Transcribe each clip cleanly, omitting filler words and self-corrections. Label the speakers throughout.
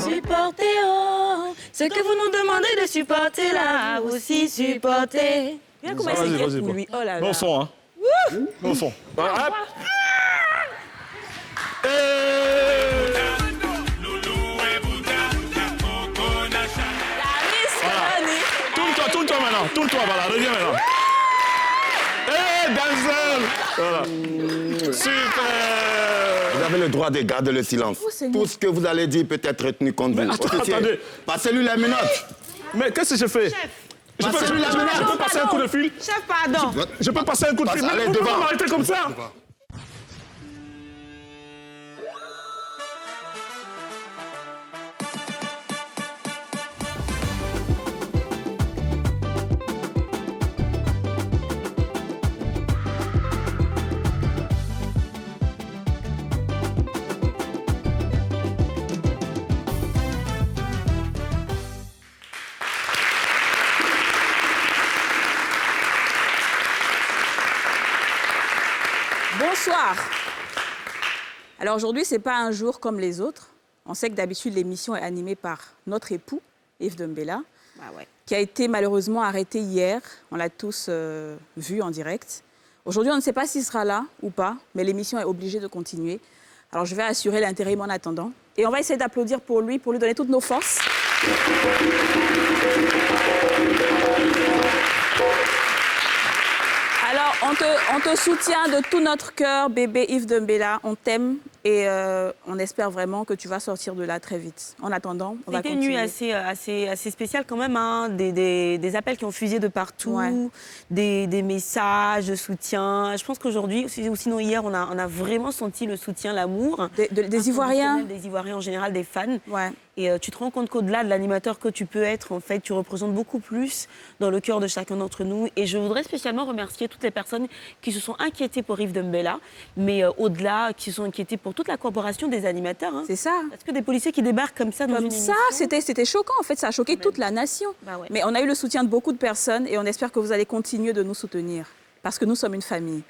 Speaker 1: Supporter, oh, ce que vous nous demandez de supporter là, aussi supporter. Viens comment il pour lui. Oh là là.
Speaker 2: Bon son, hein. Bon son. Hop. Tourne-toi maintenant. Tourne-toi, voilà. Reviens maintenant. Denzel. Voilà. Super.
Speaker 3: Vous avez le droit de garder le silence. Tout ce que vous allez dire peut être retenu contre vous.
Speaker 2: Attendez.
Speaker 3: Passez-lui la menotte.
Speaker 2: Mais qu'est-ce que je fais? Je peux passer un coup de fil?
Speaker 1: Chef, pardon.
Speaker 2: Je peux passer un coup de fil?
Speaker 3: Allez,
Speaker 2: Pourquoi
Speaker 3: devant.
Speaker 2: vous m'arrêtez comme ça?
Speaker 1: Bonsoir. Alors aujourd'hui, ce n'est pas un jour comme les autres. On sait que d'habitude, l'émission est animée par notre époux, Yves Dembella, qui a été malheureusement arrêté hier. On l'a tous vu en direct. Aujourd'hui, on ne sait pas s'il sera là ou pas, mais l'émission est obligée de continuer. Alors je vais assurer l'intérim en attendant. Et on va essayer d'applaudir pour lui donner toutes nos forces. Alors, on te soutient de tout notre cœur, bébé Yves Dembella. On t'aime et on espère vraiment que tu vas sortir de là très vite. En attendant, on va continuer.
Speaker 4: C'était une nuit assez spéciale quand même. Hein. Des appels qui ont fusé de partout, des messages de soutien. Je pense qu'aujourd'hui, ou sinon hier, on a vraiment senti le soutien, l'amour.
Speaker 1: Des Ivoiriens.
Speaker 4: Des Ivoiriens en général, des fans.
Speaker 1: Ouais.
Speaker 4: Et tu te rends compte qu'au-delà de l'animateur que tu peux être, en fait, tu représentes beaucoup plus dans le cœur de chacun d'entre nous. Et je voudrais spécialement remercier toutes les personnes qui se sont inquiétées pour Yves Dembella, mais au-delà, qui se sont inquiétées pour toute la corporation des animateurs. Hein.
Speaker 1: C'est ça.
Speaker 4: Parce que des policiers qui débarquent comme ça dans une émission...
Speaker 1: C'était choquant, en fait. Ça a choqué toute la nation.
Speaker 4: Bah ouais.
Speaker 1: Mais on a eu le soutien de beaucoup de personnes et on espère que vous allez continuer de nous soutenir. Parce que nous sommes une famille.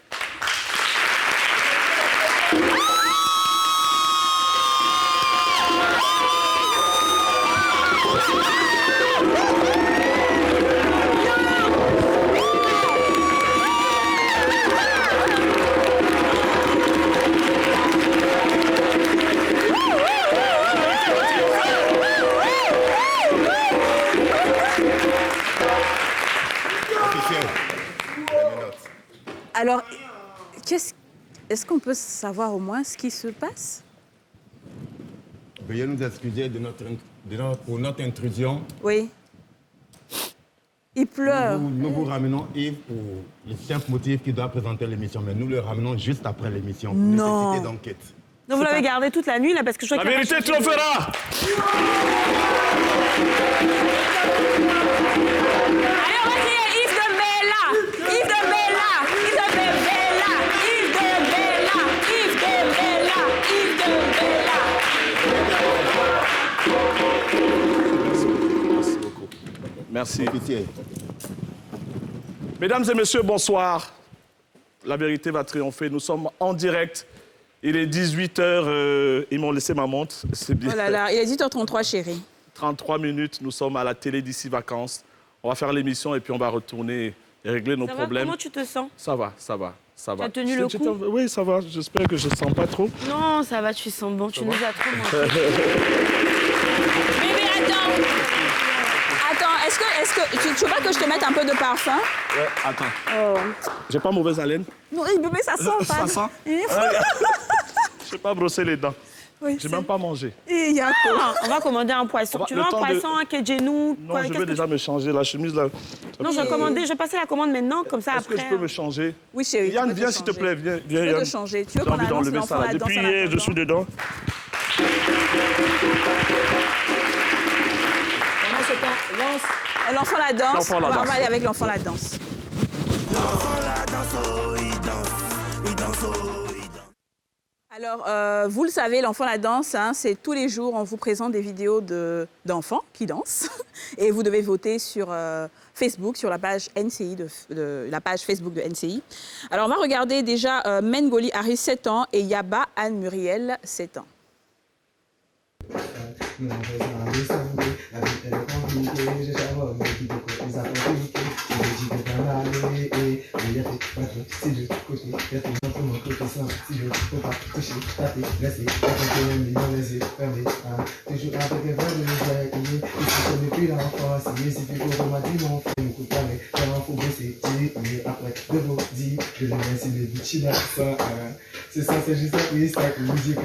Speaker 1: Alors, est-ce qu'on peut savoir au moins ce qui se passe?
Speaker 3: Veuillez nous excuser pour notre intrusion.
Speaker 1: Oui. Il pleure.
Speaker 3: Nous vous ramenons Yves pour le simple motif qu'il doit présenter l'émission, mais nous le ramenons juste après l'émission.
Speaker 1: Non.
Speaker 3: Nécessité d'enquête.
Speaker 4: Donc vous l'avez gardé toute la nuit, là, parce que je crois
Speaker 2: La vérité triomphera.
Speaker 1: Allez, on va crier Yves Dembella! Yves Dembella! Yves Dembella! Yves Dembella! Yves Dembella! Yves Dembella!
Speaker 2: Merci beaucoup. Merci. Mesdames et messieurs, bonsoir. La vérité va triompher. Nous sommes en direct. Il est 18h. Ils m'ont laissé ma montre. C'est bien.
Speaker 1: Oh là là, il est 18h33, chérie.
Speaker 2: 33 minutes. Nous sommes à la télé d'ici vacances. On va faire l'émission et puis on va retourner et régler nos problèmes.
Speaker 4: Comment tu te sens?
Speaker 2: Ça va.
Speaker 4: Tu as tenu le coup?
Speaker 2: Oui, ça va. J'espère que je ne sens pas trop.
Speaker 4: Non, ça va, tu sens bon. Tu nous as trop manqué.
Speaker 1: Bébé, attends. Est-ce que tu veux pas que je te mette un peu de parfum?
Speaker 2: Ouais, attends. Oh. J'ai pas mauvaise haleine?
Speaker 1: Non, bébé, ça sent pas.
Speaker 2: Ça sent? Je n'ai pas brossé les dents.
Speaker 1: Oui,
Speaker 2: j'ai même pas mangé.
Speaker 1: Il y a quoi?
Speaker 4: On va commander un poisson. Tu veux un poisson, un kejenou?
Speaker 2: Non, je veux déjà me changer. La chemise, là...
Speaker 4: Non, je vais passer la commande maintenant, comme ça, après...
Speaker 2: Est-ce que je peux me changer?
Speaker 1: Oui, chérie.
Speaker 2: Yann, viens, s'il te plaît. Viens,
Speaker 1: Je peux te changer. Tu veux qu'on annonce l'enfant là-dedans?
Speaker 2: Depuis hier, je suis dedans.
Speaker 1: L'enfant la danse. On va aller avec l'enfant la danse. Alors, vous le savez, l'enfant la danse, hein, c'est tous les jours, on vous présente des vidéos d'enfants qui dansent. Et vous devez voter sur Facebook, sur la page NCI, la page Facebook de NCI. Alors, on va regarder déjà Mengoli Harry, 7 ans, et Yaba Anne-Muriel, 7 ans.
Speaker 5: C'est ça, c'est juste ça, musique,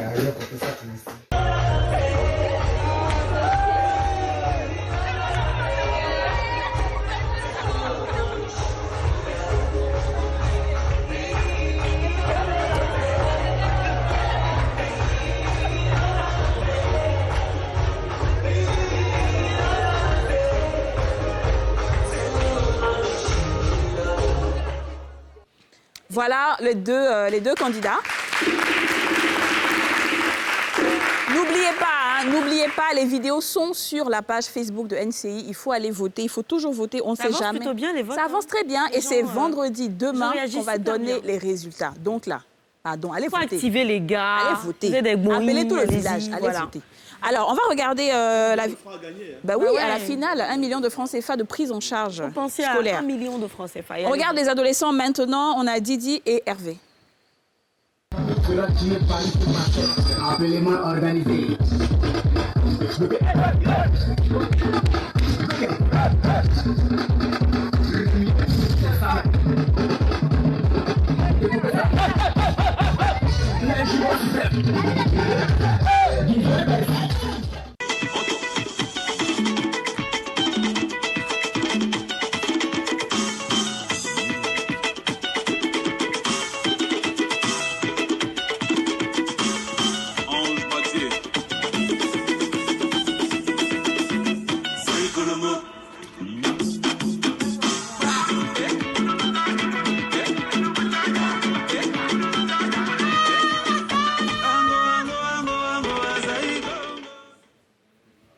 Speaker 1: Voilà les deux candidats. N'oubliez pas, les vidéos sont sur la page Facebook de NCI. Il faut aller voter, il faut toujours voter, on ne sait jamais.
Speaker 4: Plutôt bien, les votes,
Speaker 1: ça avance très bien et c'est vendredi, demain, qu'on va donner les résultats. Donc là, allez voter.
Speaker 4: Il faut activer les gars.
Speaker 1: Allez voter.
Speaker 4: Vous êtes des bons,
Speaker 1: appelez tout le village, allez voter. Alors, on va regarder bah oui, à la finale, 1 million de francs CFA de prise en charge scolaire.
Speaker 4: Pensez à 1 million de francs CFA.
Speaker 1: On regarde les adolescents maintenant. On a Didi et Hervé.
Speaker 5: Appelez-moi organisé.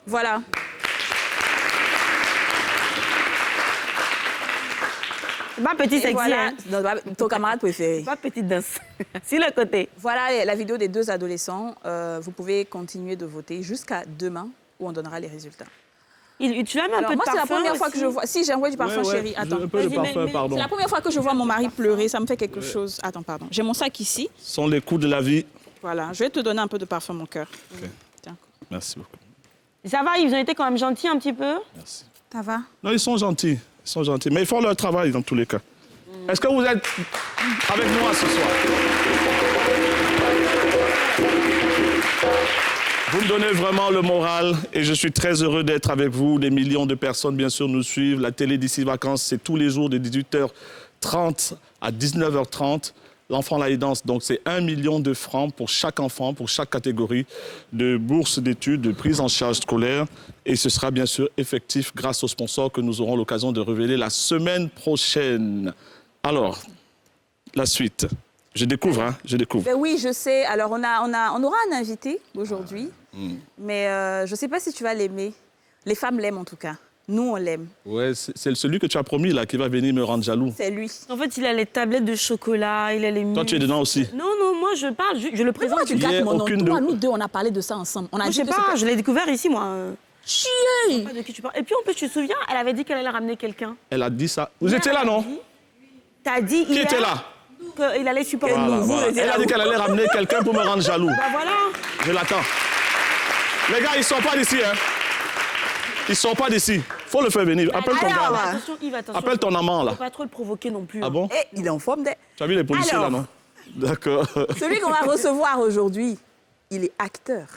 Speaker 1: Voilà.
Speaker 4: Pas petit sexy,
Speaker 1: voilà,
Speaker 4: hein.
Speaker 1: Ton camarade préféré.
Speaker 4: Pas petite danse. Sur le côté.
Speaker 1: Voilà la vidéo des deux adolescents. Vous pouvez continuer de voter jusqu'à demain où on donnera les résultats.
Speaker 4: Tu as mis un peu de parfum.
Speaker 1: Moi, c'est la première fois que je vois. Si, j'ai envoyé du parfum, chérie. Attends.
Speaker 2: Un peu de parfum, pardon.
Speaker 1: C'est la première fois que je vois mon mari pleurer. Ça me fait quelque chose. Attends, pardon. J'ai mon sac ici.
Speaker 2: Ce sont les coups de la vie.
Speaker 1: Voilà. Je vais te donner un peu de parfum, mon cœur.
Speaker 2: Okay.
Speaker 1: Tiens.
Speaker 2: Merci beaucoup.
Speaker 4: Ça va, ils ont été quand même gentils un petit peu.
Speaker 2: Merci.
Speaker 1: Ça va?
Speaker 2: Non, ils sont gentils. Ils sont gentils. Mais ils font leur travail dans tous les cas. Est-ce que vous êtes avec moi ce soir? Vous me donnez vraiment le moral et je suis très heureux d'être avec vous. Des millions de personnes, bien sûr, nous suivent. La télé d'ici vacances, c'est tous les jours de 18h30 à 19h30. L'enfant là, il danse. Donc, c'est 1 million de francs pour chaque enfant, pour chaque catégorie de bourse d'études, de prise en charge scolaire. Et ce sera bien sûr effectif grâce aux sponsors que nous aurons l'occasion de révéler la semaine prochaine. Alors, la suite. Je découvre, hein, je découvre.
Speaker 1: Ben oui, je sais. Alors, on aura un invité aujourd'hui, mais je ne sais pas si tu vas l'aimer. Les femmes l'aiment en tout cas. Nous, on l'aime.
Speaker 2: Ouais, c'est celui que tu as promis, là, qui va venir me rendre jaloux.
Speaker 1: C'est lui.
Speaker 4: En fait, il a les tablettes de chocolat, il a les muscles.
Speaker 2: Toi, tu es dedans aussi?
Speaker 4: Non, moi, je parle, je le présente.
Speaker 1: Pourquoi tu gâtes mon nom? Toi, nous deux, on a parlé de ça ensemble. On a
Speaker 4: je sais pas, je l'ai découvert ici, moi.
Speaker 1: Chier!
Speaker 4: Je sais pas de qui tu parles. Et puis, en plus, tu te souviens, elle avait dit qu'elle allait ramener quelqu'un.
Speaker 2: Elle a dit ça. Vous étiez là, non?
Speaker 4: T'as dit
Speaker 2: Qui était là?
Speaker 4: Qu'il allait supporter
Speaker 2: Voilà,
Speaker 4: nous.
Speaker 2: voilà. Elle a dit qu'elle allait ramener quelqu'un pour me rendre jaloux.
Speaker 4: Bah voilà.
Speaker 2: Je l'attends. Les gars, ils ne sont pas d'ici, hein? Ils ne sont pas d'ici. Faut le faire venir. Appelle ton gars.
Speaker 4: Attention, Yves, attention.
Speaker 2: Appelle ton amant, là.
Speaker 4: Faut pas trop le provoquer non plus.
Speaker 2: Ah bon?
Speaker 1: Il est en forme.
Speaker 2: Tu as vu les policiers, là, non? D'accord.
Speaker 1: Celui qu'on va recevoir aujourd'hui, il est acteur.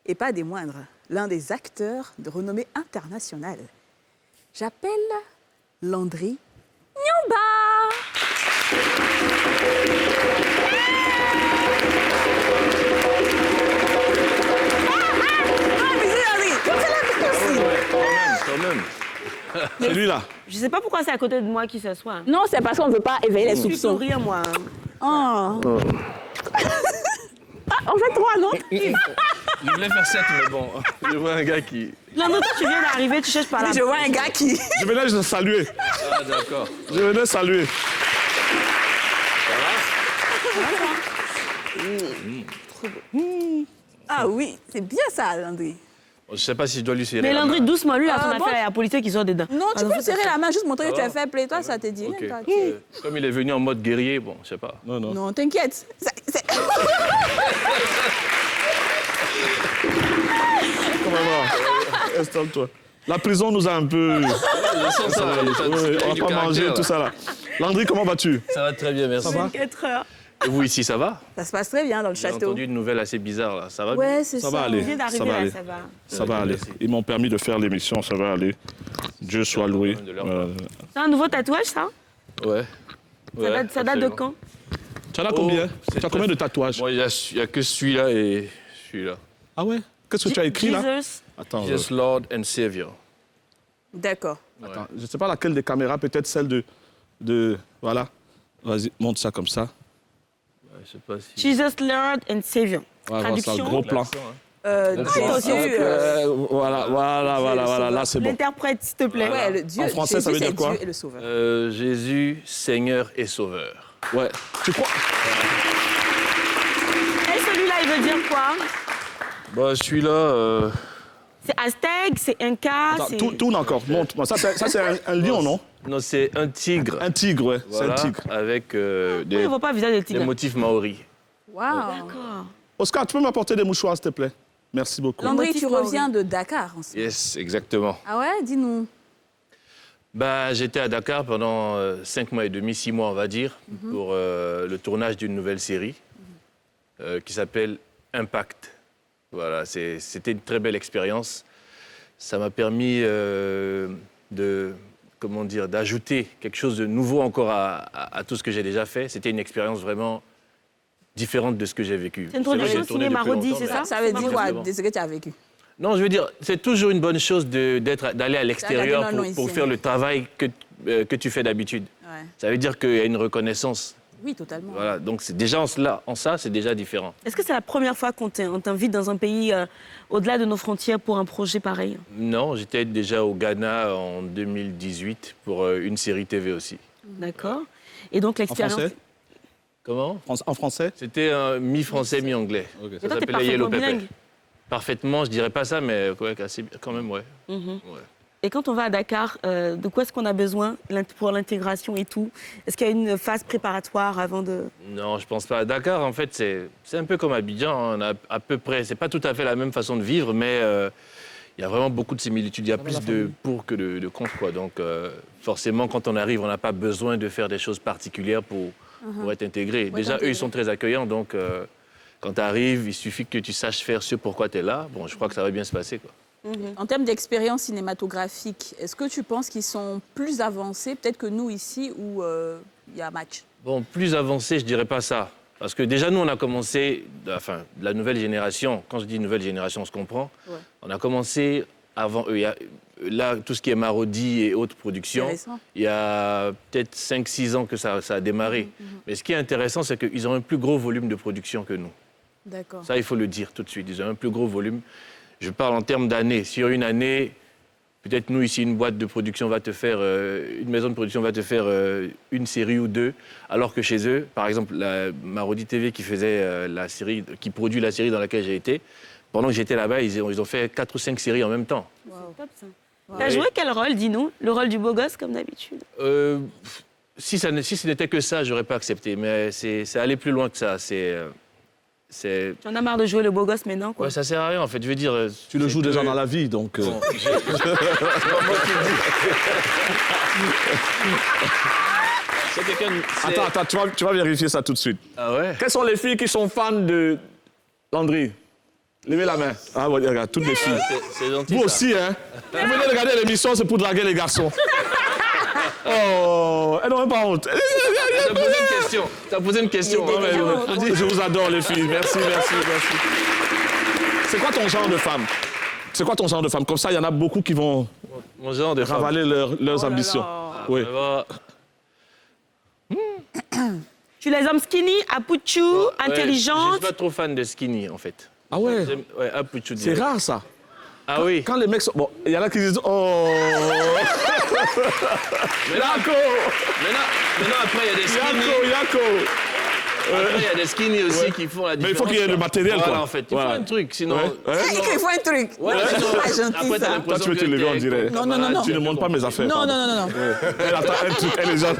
Speaker 1: Et pas des moindres. L'un des acteurs de renommée internationale. J'appelle Landry Nyomba.
Speaker 2: Quand même. C'est lui, là.
Speaker 4: Je sais pas pourquoi c'est à côté de moi qui s'assoit.
Speaker 1: Non, c'est parce qu'on ne veut pas éveiller les
Speaker 4: Je suis
Speaker 1: soupçons.
Speaker 4: rire, moi.
Speaker 1: Oh.
Speaker 4: En fait, 3, non?
Speaker 6: Je voulais faire 7, mais bon, je vois un gars qui...
Speaker 4: Landry, toi, tu viens d'arriver, tu cherches par là.
Speaker 1: Je vois un gars qui...
Speaker 2: Je venais juste saluer.
Speaker 6: Ah, d'accord.
Speaker 2: Je venais saluer.
Speaker 1: Ah oui, c'est bien ça, Landry.
Speaker 6: Je sais pas si je dois lui serrer
Speaker 4: Mais
Speaker 6: la
Speaker 4: Landry,
Speaker 6: main.
Speaker 4: doucement, lui, là, son
Speaker 1: bon.
Speaker 4: affaire, il y a la police qui sort dedans.
Speaker 1: Non, tu peux serrer la main, juste montrer que tu as fait play. Toi, ça te dit
Speaker 6: Ok.
Speaker 1: rien, toi.
Speaker 6: Comme il est venu en mode guerrier, bon, je sais pas.
Speaker 2: Non, non.
Speaker 1: Non, t'inquiète.
Speaker 2: Comment va? Installe-toi. La prison nous a un peu...
Speaker 6: Je sens ça,
Speaker 2: Ouais, on va pas manger, tout ça là. Landry, comment vas-tu?
Speaker 6: Ça va très bien, merci.
Speaker 4: 24 heures.
Speaker 6: Et vous ici, ça va?
Speaker 1: Ça se passe très bien dans le
Speaker 6: J'ai
Speaker 1: château.
Speaker 6: entendu une nouvelle assez bizarre là, ça va bien?
Speaker 1: Ouais, c'est ça.
Speaker 2: Ça va aller.
Speaker 4: Il vient d'arriver,
Speaker 2: Ça va
Speaker 4: là,
Speaker 2: aller.
Speaker 4: ça va.
Speaker 2: Ça va aller. Ils m'ont permis de faire l'émission, ça va aller. Dieu soit loué.
Speaker 6: De leur
Speaker 4: C'est un nouveau tatouage, ça?
Speaker 6: Ouais.
Speaker 4: Ça date de quand?
Speaker 2: Tu en as combien?
Speaker 6: c'est
Speaker 2: Tu as combien de tatouages?
Speaker 6: Moi, il y a que celui-là et celui-là.
Speaker 2: Ah ouais? Qu'est-ce que tu as écrit là?
Speaker 4: Jesus.
Speaker 2: Attends,
Speaker 6: Just Lord and Savior.
Speaker 1: D'accord.
Speaker 2: attends, je ne sais pas laquelle des caméras, peut-être celle de... Voilà. Vas-y, monte ça comme ça.
Speaker 6: Ouais, je sais pas si...
Speaker 4: Jesus, Lord and Savior.
Speaker 2: Voilà,
Speaker 4: Traduction.
Speaker 2: ça, gros plan.
Speaker 6: L'accent, hein.
Speaker 2: Voilà, là c'est bon.
Speaker 4: L'interprète, s'il te plaît.
Speaker 1: Ouais, le Dieu.
Speaker 2: En français,
Speaker 1: Jésus,
Speaker 2: ça veut dire
Speaker 1: c'est
Speaker 2: quoi?
Speaker 1: Dieu et le Sauveur.
Speaker 6: Jésus, Seigneur et Sauveur.
Speaker 2: Ouais. Tu crois?
Speaker 4: Et celui-là, il veut dire quoi?
Speaker 6: Bah, celui-là...
Speaker 4: C'est Aztèque, c'est Inca,
Speaker 2: Attends,
Speaker 4: c'est...
Speaker 2: tourne encore, montre-moi. Ça, c'est un lion, non?
Speaker 6: Non, c'est un tigre.
Speaker 2: Un tigre, ouais.
Speaker 6: Voilà,
Speaker 2: C'est un tigre.
Speaker 6: avec
Speaker 4: Oui, il ne voit pas le visage de
Speaker 6: des
Speaker 4: tigre.
Speaker 6: motifs maoris.
Speaker 1: Waouh.
Speaker 4: D'accord.
Speaker 2: Oscar, tu peux m'apporter des mouchoirs, s'il te plaît? Merci beaucoup.
Speaker 1: Landry,
Speaker 4: motif
Speaker 1: tu
Speaker 4: maori.
Speaker 1: reviens de Dakar. En ce moment.
Speaker 6: Yes, exactement.
Speaker 1: Ah ouais, dis-nous.
Speaker 6: Bah, j'étais à Dakar pendant 5 mois et demi, 6 mois, on va dire, pour le tournage d'une nouvelle série qui s'appelle Impact. Voilà, c'était une très belle expérience. Ça m'a permis d'ajouter quelque chose de nouveau encore à tout ce que j'ai déjà fait. C'était une expérience vraiment différente de ce que j'ai vécu.
Speaker 4: C'est une
Speaker 6: vrai que j'ai
Speaker 4: production
Speaker 6: tourné
Speaker 4: signée
Speaker 6: depuis
Speaker 4: Marodi,
Speaker 6: longtemps,
Speaker 4: c'est
Speaker 6: mais-
Speaker 4: ça?
Speaker 1: Ça veut dire quoi,
Speaker 6: Exactement.
Speaker 1: de ce que tu as vécu?
Speaker 6: Non, je veux dire, c'est toujours une bonne chose d'aller à l'extérieur
Speaker 1: Regardez, non,
Speaker 6: pour
Speaker 1: ici,
Speaker 6: faire
Speaker 1: hein.
Speaker 6: le travail que tu fais d'habitude.
Speaker 1: Ouais.
Speaker 6: Ça veut dire qu'il y a une reconnaissance.
Speaker 1: Oui, totalement.
Speaker 6: Voilà, donc c'est déjà en ça, c'est déjà différent.
Speaker 4: Est-ce que c'est la première fois qu'on t'invite dans un pays au-delà de nos frontières pour un projet pareil?
Speaker 6: Non, j'étais déjà au Ghana en 2018 pour une série TV aussi.
Speaker 4: D'accord. Et donc
Speaker 2: En
Speaker 4: l'expérience...
Speaker 2: français?
Speaker 6: Comment?
Speaker 2: En français?
Speaker 6: C'était mi-français, mi-anglais.
Speaker 2: Ok.
Speaker 4: Et
Speaker 6: Ça
Speaker 4: toi, t'es
Speaker 6: s'appelait Yellow
Speaker 4: parfaitement
Speaker 6: Pepper.
Speaker 4: bilingue.
Speaker 6: Parfaitement, je dirais pas ça, mais ouais, assez bien, quand même, ouais.
Speaker 4: Mhm.
Speaker 6: Ouais.
Speaker 4: Et quand on va à Dakar, de quoi est-ce qu'on a besoin pour l'intégration et tout? Est-ce qu'il y a une phase préparatoire avant de...
Speaker 6: Non, je pense pas. À Dakar, en fait, c'est un peu comme Abidjan. Hein. On a à peu près, c'est pas tout à fait la même façon de vivre, mais il y a vraiment beaucoup de similitudes. Il y a plus de pour que de contre, quoi. Donc, forcément, quand on arrive, on n'a pas besoin de faire des choses particulières pour être intégré. Déjà, eux, ils sont très accueillants, donc quand tu arrives, il suffit que tu saches faire ce pourquoi tu es là. Bon, je crois que ça va bien se passer, quoi.
Speaker 1: En termes d'expérience cinématographique, est-ce que tu penses qu'ils sont plus avancés, peut-être que nous ici, où il y a match?
Speaker 6: Bon, plus avancé, je dirais pas ça. Parce que déjà, nous, on a commencé, enfin, la nouvelle génération, quand je dis nouvelle génération, on se comprend,
Speaker 1: Ouais.
Speaker 6: on a commencé avant eux. Là, tout ce qui est Marodi et autres productions,
Speaker 1: C'est récent.
Speaker 6: il y a peut-être 5-6 ans que ça a démarré. Mais ce qui est intéressant, c'est qu'ils ont un plus gros volume de production que nous.
Speaker 1: D'accord.
Speaker 6: Ça, il faut le dire tout de suite. Ils ont un plus gros volume. Je parle en termes d'années. Sur une année, peut-être nous, ici, une boîte de production va te faire, une maison de production va te faire une série ou deux, alors que chez eux, par exemple, la Marodi TV qui faisait la série, qui produit la série dans laquelle j'ai été, pendant que j'étais là-bas, ils ont fait 4 ou 5 séries en même temps.
Speaker 4: Top, ça. T'as joué quel rôle, dis-nous? Le rôle du beau gosse, comme d'habitude?
Speaker 6: Si ce n'était que ça, j'aurais pas accepté. Mais c'est allé plus loin que ça.
Speaker 4: Tu en as marre de jouer le beau gosse maintenant, quoi.
Speaker 6: Ouais, ça sert à rien, en fait. Je veux dire...
Speaker 2: Tu le
Speaker 6: c'est
Speaker 2: joues
Speaker 6: que-
Speaker 2: déjà dans la vie, donc...
Speaker 6: Bon, c'est pas moi qui le dis. C'est quelqu'un...
Speaker 2: Attends, tu vas vérifier ça tout de suite.
Speaker 6: Ah ouais?
Speaker 2: Quelles sont les filles qui sont fans de Landry? Levez la main. Ah ouais, regarde, toutes les filles.
Speaker 6: C'est gentil,
Speaker 2: Vous
Speaker 6: ça.
Speaker 2: aussi, hein? Vous venez de regarder l'émission, c'est pour draguer les garçons. Oh, elles n'ont même pas honte.
Speaker 6: T'as posé une question. T'as posé une question.
Speaker 1: Il y a des
Speaker 6: hein, mais-
Speaker 1: gens.
Speaker 2: Je vous adore, les filles. Merci. C'est quoi ton genre de femme? C'est quoi ton genre de femme? Comme ça, il y en a beaucoup qui vont
Speaker 6: Mon genre de femme.
Speaker 2: ravaler leurs ambitions. Oui.
Speaker 6: Ça va.
Speaker 4: Tu les hommes skinny, apouchou, intelligentes.
Speaker 6: Je suis pas trop fan de skinny, en fait.
Speaker 2: Ah ouais?
Speaker 6: Ouais, apouchou.
Speaker 2: C'est rare, ça.
Speaker 6: Ah oui.
Speaker 2: Quand les mecs sont... Bon, il y en a qui disent, oh...
Speaker 6: Maintenant, après, il y a des skinny.
Speaker 2: Yako.
Speaker 6: Après, il y a des skinny aussi qui font la différence.
Speaker 2: Mais il faut qu'il y ait le matériel,
Speaker 6: voilà,
Speaker 2: quoi.
Speaker 6: en fait. Il faut un truc, sinon...
Speaker 1: Il faut un truc.
Speaker 6: Ouais, sinon,
Speaker 1: Ah, gentil,
Speaker 6: après, t'as
Speaker 1: ça.
Speaker 6: l'impression
Speaker 2: Toi, tu veux te
Speaker 6: que
Speaker 2: lever, on
Speaker 6: t'es-
Speaker 2: dirait.
Speaker 1: Non.
Speaker 2: Tu ne montres pas mes affaires.
Speaker 1: Non.
Speaker 2: Elle attend un truc, elle est genre...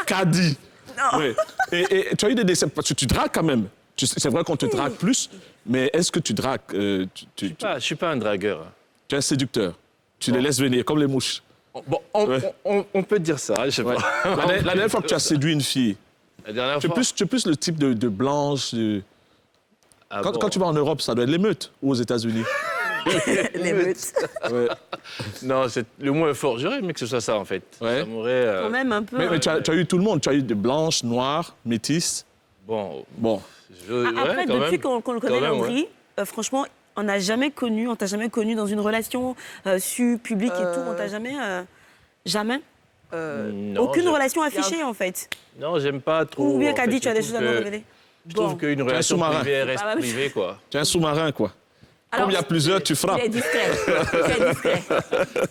Speaker 2: Caddy.
Speaker 1: Non.
Speaker 2: Ouais. Et tu as eu des décès, parce que tu dragues quand même. C'est vrai qu'on te drague plus, mais est-ce que tu dragues...
Speaker 6: Je suis pas un dragueur.
Speaker 2: Tu es un séducteur. Tu les laisses venir, comme les mouches.
Speaker 6: Bon, on peut dire ça, je sais pas.
Speaker 2: La dernière fois que tu as séduit une fille,
Speaker 6: La dernière
Speaker 2: tu es
Speaker 6: fois...
Speaker 2: plus le type de blanche...
Speaker 6: Ah
Speaker 2: Quand,
Speaker 6: bon.
Speaker 2: quand tu vas en Europe, ça doit être l'émeute, ou aux États-Unis.
Speaker 1: L'émeute.
Speaker 2: Ouais.
Speaker 6: Non, c'est le moins fort. J'aurais aimé que ce soit ça, en fait.
Speaker 2: Ouais.
Speaker 6: Ça m'aurait...
Speaker 4: Quand même un peu.
Speaker 2: Mais tu as eu tout le monde. Tu as eu des blanches, noires, métisses.
Speaker 6: Bon,
Speaker 2: Bon.
Speaker 4: Après,
Speaker 6: ouais, quand
Speaker 4: depuis
Speaker 6: même.
Speaker 4: qu'on le
Speaker 6: Quand
Speaker 4: connaît,
Speaker 6: même,
Speaker 4: Landry, franchement, on t'a jamais connu dans une relation publique et tout. On t'a jamais... jamais
Speaker 6: Non,
Speaker 4: Aucune relation affichée, en fait.
Speaker 6: Non, j'aime pas trop.
Speaker 4: Ou bien
Speaker 6: en
Speaker 4: qu'a
Speaker 6: fait,
Speaker 4: dit, tu as
Speaker 6: je
Speaker 4: des choses à nous
Speaker 6: trouve que-
Speaker 4: révéler.
Speaker 6: Je trouve qu'une relation
Speaker 2: sous-marin.
Speaker 6: privée reste
Speaker 4: Ah, bah,
Speaker 6: privée, quoi.
Speaker 2: Tu es un sous-marin, quoi.
Speaker 1: Alors,
Speaker 2: Comme il y a plusieurs, tu frappes.
Speaker 1: Il est discret.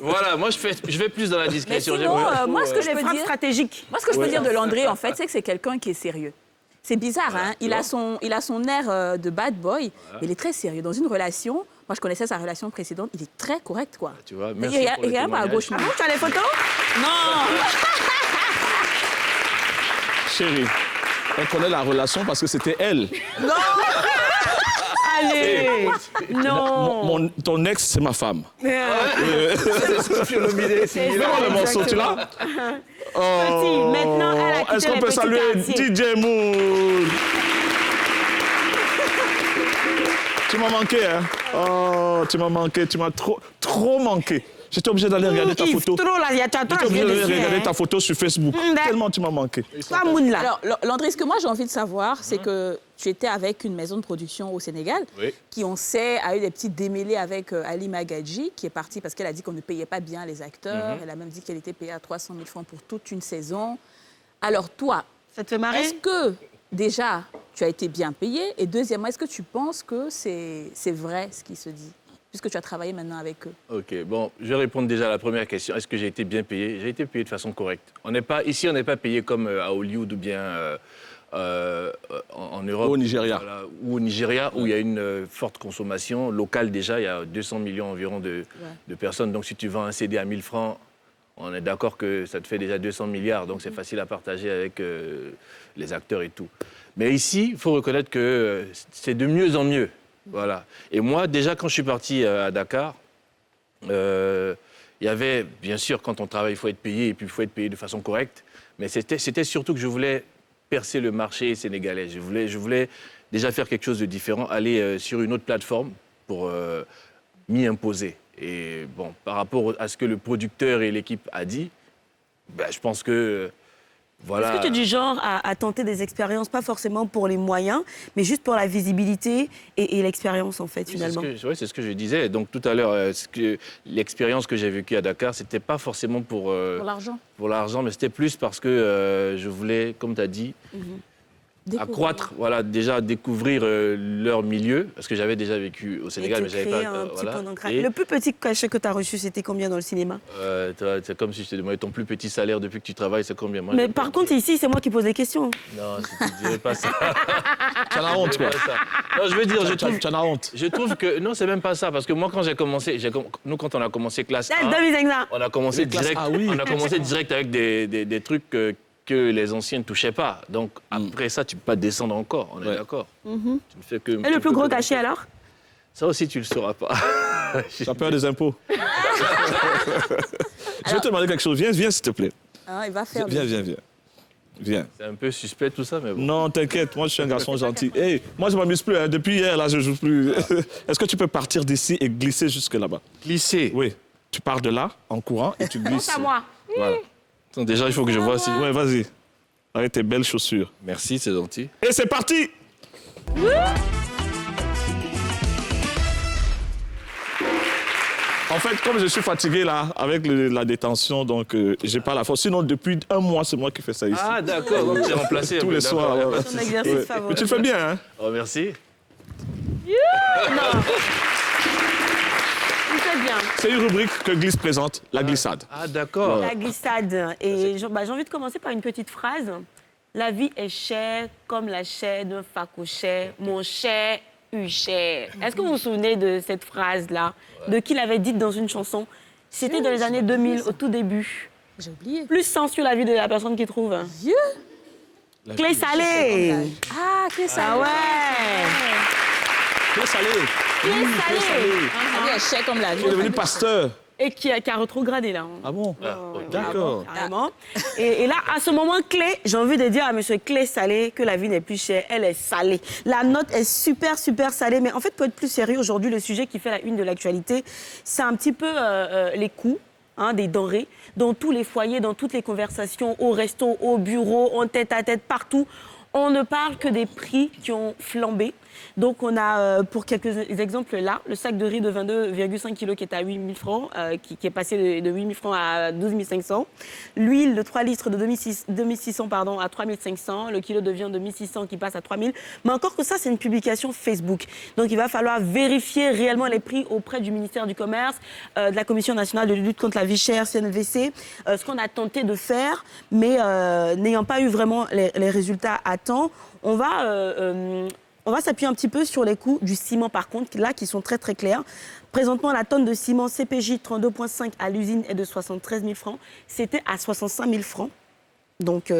Speaker 6: Voilà, moi, je vais plus dans la
Speaker 1: Mais
Speaker 6: discrétion.
Speaker 1: sinon,
Speaker 6: J'aimerais trop,
Speaker 1: moi, ce que je
Speaker 4: Les
Speaker 1: peux
Speaker 4: frappes
Speaker 1: dire...
Speaker 4: stratégiques.
Speaker 1: Moi, ce que je peux dire de Landry, en fait, c'est que c'est quelqu'un qui est sérieux. C'est bizarre, hein. Il a son air de bad boy, mais il est très sérieux. Dans une relation, moi, je connaissais sa relation précédente, il est très correct, quoi.
Speaker 6: Tu vois,
Speaker 1: Il
Speaker 6: merci
Speaker 1: y a
Speaker 6: pour le
Speaker 1: rien à gauche.
Speaker 6: témoignage.
Speaker 4: Tu as les photos?
Speaker 1: Non.
Speaker 2: Chérie, on connaît la relation parce que c'était elle.
Speaker 4: Allez! Non!
Speaker 2: Ton ex, c'est ma femme.
Speaker 6: Sophie Olomide, c'est
Speaker 2: Fais-moi le morceau, tu l'as?
Speaker 4: Maintenant, elle a quitté
Speaker 2: Est-ce qu'on
Speaker 4: les
Speaker 2: peut
Speaker 4: petits
Speaker 2: saluer
Speaker 4: quartiers.
Speaker 2: DJ Moon? Tu m'as manqué, hein? Oh, tu m'as manqué, tu m'as trop manqué. J'étais obligé d'aller regarder ta photo.
Speaker 4: Trop là, il y a toi,
Speaker 2: J'étais obligé d'aller regarder ta photo sur Facebook.
Speaker 4: d'accord.
Speaker 2: Tellement tu m'as manqué.
Speaker 4: Toi, Moon, là.
Speaker 1: Alors, Landry, ce que moi, j'ai envie de savoir, c'est que tu étais avec une maison de production au Sénégal,
Speaker 6: Oui.
Speaker 1: qui, on sait, a eu des petites démêlés avec Ali Magadji, qui est partie parce qu'elle a dit qu'on ne payait pas bien les acteurs. Elle a même dit qu'elle était payée à 300 000 francs pour toute une saison. Alors, toi,
Speaker 4: Ça te fait marrer?
Speaker 1: est-ce que, déjà, tu as été bien payé? Et deuxièmement, est-ce que tu penses que c'est vrai ce qui se dit, puisque tu as travaillé maintenant avec eux?
Speaker 6: Ok, bon, je vais répondre déjà à la première question. Est-ce que j'ai été bien payé? J'ai été payé de façon correcte. Ici, on n'est pas payé comme à Hollywood ou bien en Europe.
Speaker 2: Ou au Nigeria.
Speaker 6: Voilà, ou au Nigeria, où il y a une forte consommation locale déjà. Il y a 200 millions environ de personnes. Donc, si tu vends un CD à 1000 francs, on est d'accord que ça te fait déjà 200 milliards. Donc, c'est facile à partager avec les acteurs et tout. Mais ici, il faut reconnaître que c'est de mieux en mieux. Voilà. Et moi, déjà, quand je suis parti à Dakar, il y avait, bien sûr, quand on travaille, il faut être payé, et puis il faut être payé de façon correcte. Mais c'était surtout que je voulais percer le marché sénégalais. Je voulais déjà faire quelque chose de différent, aller sur une autre plateforme pour m'y imposer. Et bon, par rapport à ce que le producteur et l'équipe a dit, ben, je pense que... Voilà.
Speaker 4: Est-ce que tu es du genre à tenter des expériences, pas forcément pour les moyens, mais juste pour la visibilité et l'expérience, en fait, finalement?
Speaker 6: Oui, c'est ce que je disais. Donc, tout à l'heure, l'expérience que j'ai vécue à Dakar, c'était pas forcément pour
Speaker 1: l'argent?
Speaker 6: Pour l'argent, mais c'était plus parce que je voulais, comme tu as dit, accroître, voilà, déjà découvrir leur milieu, parce que j'avais déjà vécu au Sénégal, mais j'avais pas...
Speaker 4: un petit
Speaker 6: voilà.
Speaker 4: peu d'ancrage.
Speaker 6: Et,
Speaker 4: Le plus petit cachet que tu as reçu, c'était combien dans le cinéma?
Speaker 6: c'est comme si je te demandais ton plus petit salaire depuis que tu travailles, c'est combien? Moi,
Speaker 4: Mais
Speaker 6: j'ai
Speaker 4: par
Speaker 6: pas
Speaker 4: contre, ici, c'est moi qui pose les questions.
Speaker 6: Non, je ne dirais pas ça.
Speaker 2: Tu en as honte, quoi.
Speaker 6: Non, je veux dire,
Speaker 2: Tu en as honte.
Speaker 6: je trouve que... Non, c'est même pas ça, parce que moi, quand j'ai commencé... Nous, quand on a commencé classe 1, on a commencé direct, on a commencé direct avec des trucs que les anciens ne touchaient pas. Donc, après ça, tu peux pas descendre encore, on est d'accord. Tu ne fais que...
Speaker 4: Et le plus gros cachet, alors?
Speaker 6: Ça aussi, tu le sauras pas.
Speaker 2: Tu as peur des impôts. Je vais te demander quelque chose. Viens, s'il te plaît.
Speaker 1: Ah, il va faire...
Speaker 2: Viens.
Speaker 6: C'est un peu suspect, tout ça, mais bon.
Speaker 2: Non, t'inquiète, moi je suis un garçon gentil. Hey, moi je m'amuse plus, hein. Depuis hier, là, je joue plus. Est-ce que tu peux partir d'ici et glisser jusque là-bas?
Speaker 6: Glisser.
Speaker 2: Oui. Tu pars de là, en courant, et tu glisses.
Speaker 4: C'est à moi.
Speaker 2: Voilà.
Speaker 6: Attends, déjà, il faut que je vois si...
Speaker 2: Ouais, vas-y. Avec tes belles chaussures.
Speaker 6: Merci, c'est gentil.
Speaker 2: Et c'est parti! En fait, comme je suis fatigué là, avec la détention, donc j'ai pas la force. Sinon, depuis 1 mois, c'est moi qui fais ça ici.
Speaker 6: Ah, d'accord, donc tu es remplacé.
Speaker 2: Tous les soirs. Ouais.
Speaker 4: Son exercice favori.
Speaker 2: Mais tu le fais bien, hein?
Speaker 6: Oh, merci.
Speaker 4: Non. Vous faites bien.
Speaker 2: C'est une rubrique que Glisse présente, la glissade.
Speaker 6: Ah, d'accord.
Speaker 4: La glissade. Et j'ai envie de commencer par une petite phrase. La vie est chère comme la chair d'un facochet. Mon cher Hucher. Est-ce que vous vous souvenez de cette phrase-là? De qui l'avait dite dans une chanson? C'était dans les années 2000, au tout début.
Speaker 1: J'ai oublié.
Speaker 4: Plus sens sur la vie de la personne qui trouve.
Speaker 1: Vieux.
Speaker 4: Clé salée.
Speaker 1: Ah, que ça.
Speaker 4: Ah ouais.
Speaker 2: Clé salée.
Speaker 4: Clé salée.
Speaker 1: Ah, oui, chèque comme la vie.
Speaker 2: Tu es devenu pasteur.
Speaker 4: Et qui a rétrogradé là.
Speaker 2: Ah bon?
Speaker 4: Ouais,
Speaker 2: D'accord.
Speaker 4: carrément. Et là, à ce moment clé, j'ai envie de dire à monsieur Clé Salé que la vie n'est plus chère, elle est salée. La note est super, super salée. Mais en fait, pour être plus sérieux, aujourd'hui, le sujet qui fait la une de l'actualité, c'est un petit peu les coûts. Des denrées, dans tous les foyers, dans toutes les conversations, au resto, au bureau, en tête-à-tête, partout. On ne parle que des prix qui ont flambé. Donc, on a, pour quelques exemples là, le sac de riz de 22,5 kg qui est à 8 000 francs, qui est passé de 8 000 francs à 12 500. L'huile de 3 litres de 2600 à 3 500. Le kilo de viande de 1 600 qui passe à 3 000. Mais encore que ça, c'est une publication Facebook. Donc, il va falloir vérifier réellement les prix auprès du ministère du Commerce, de la Commission nationale de lutte contre la vie chère, CNVC, ce qu'on a tenté de faire, mais n'ayant pas eu vraiment les résultats à temps, on va s'appuyer un petit peu sur les coûts du ciment, par contre, là, qui sont très, très clairs. Présentement, la tonne de ciment CPJ 32,5 à l'usine est de 73 000 francs. C'était à 65 000 francs, donc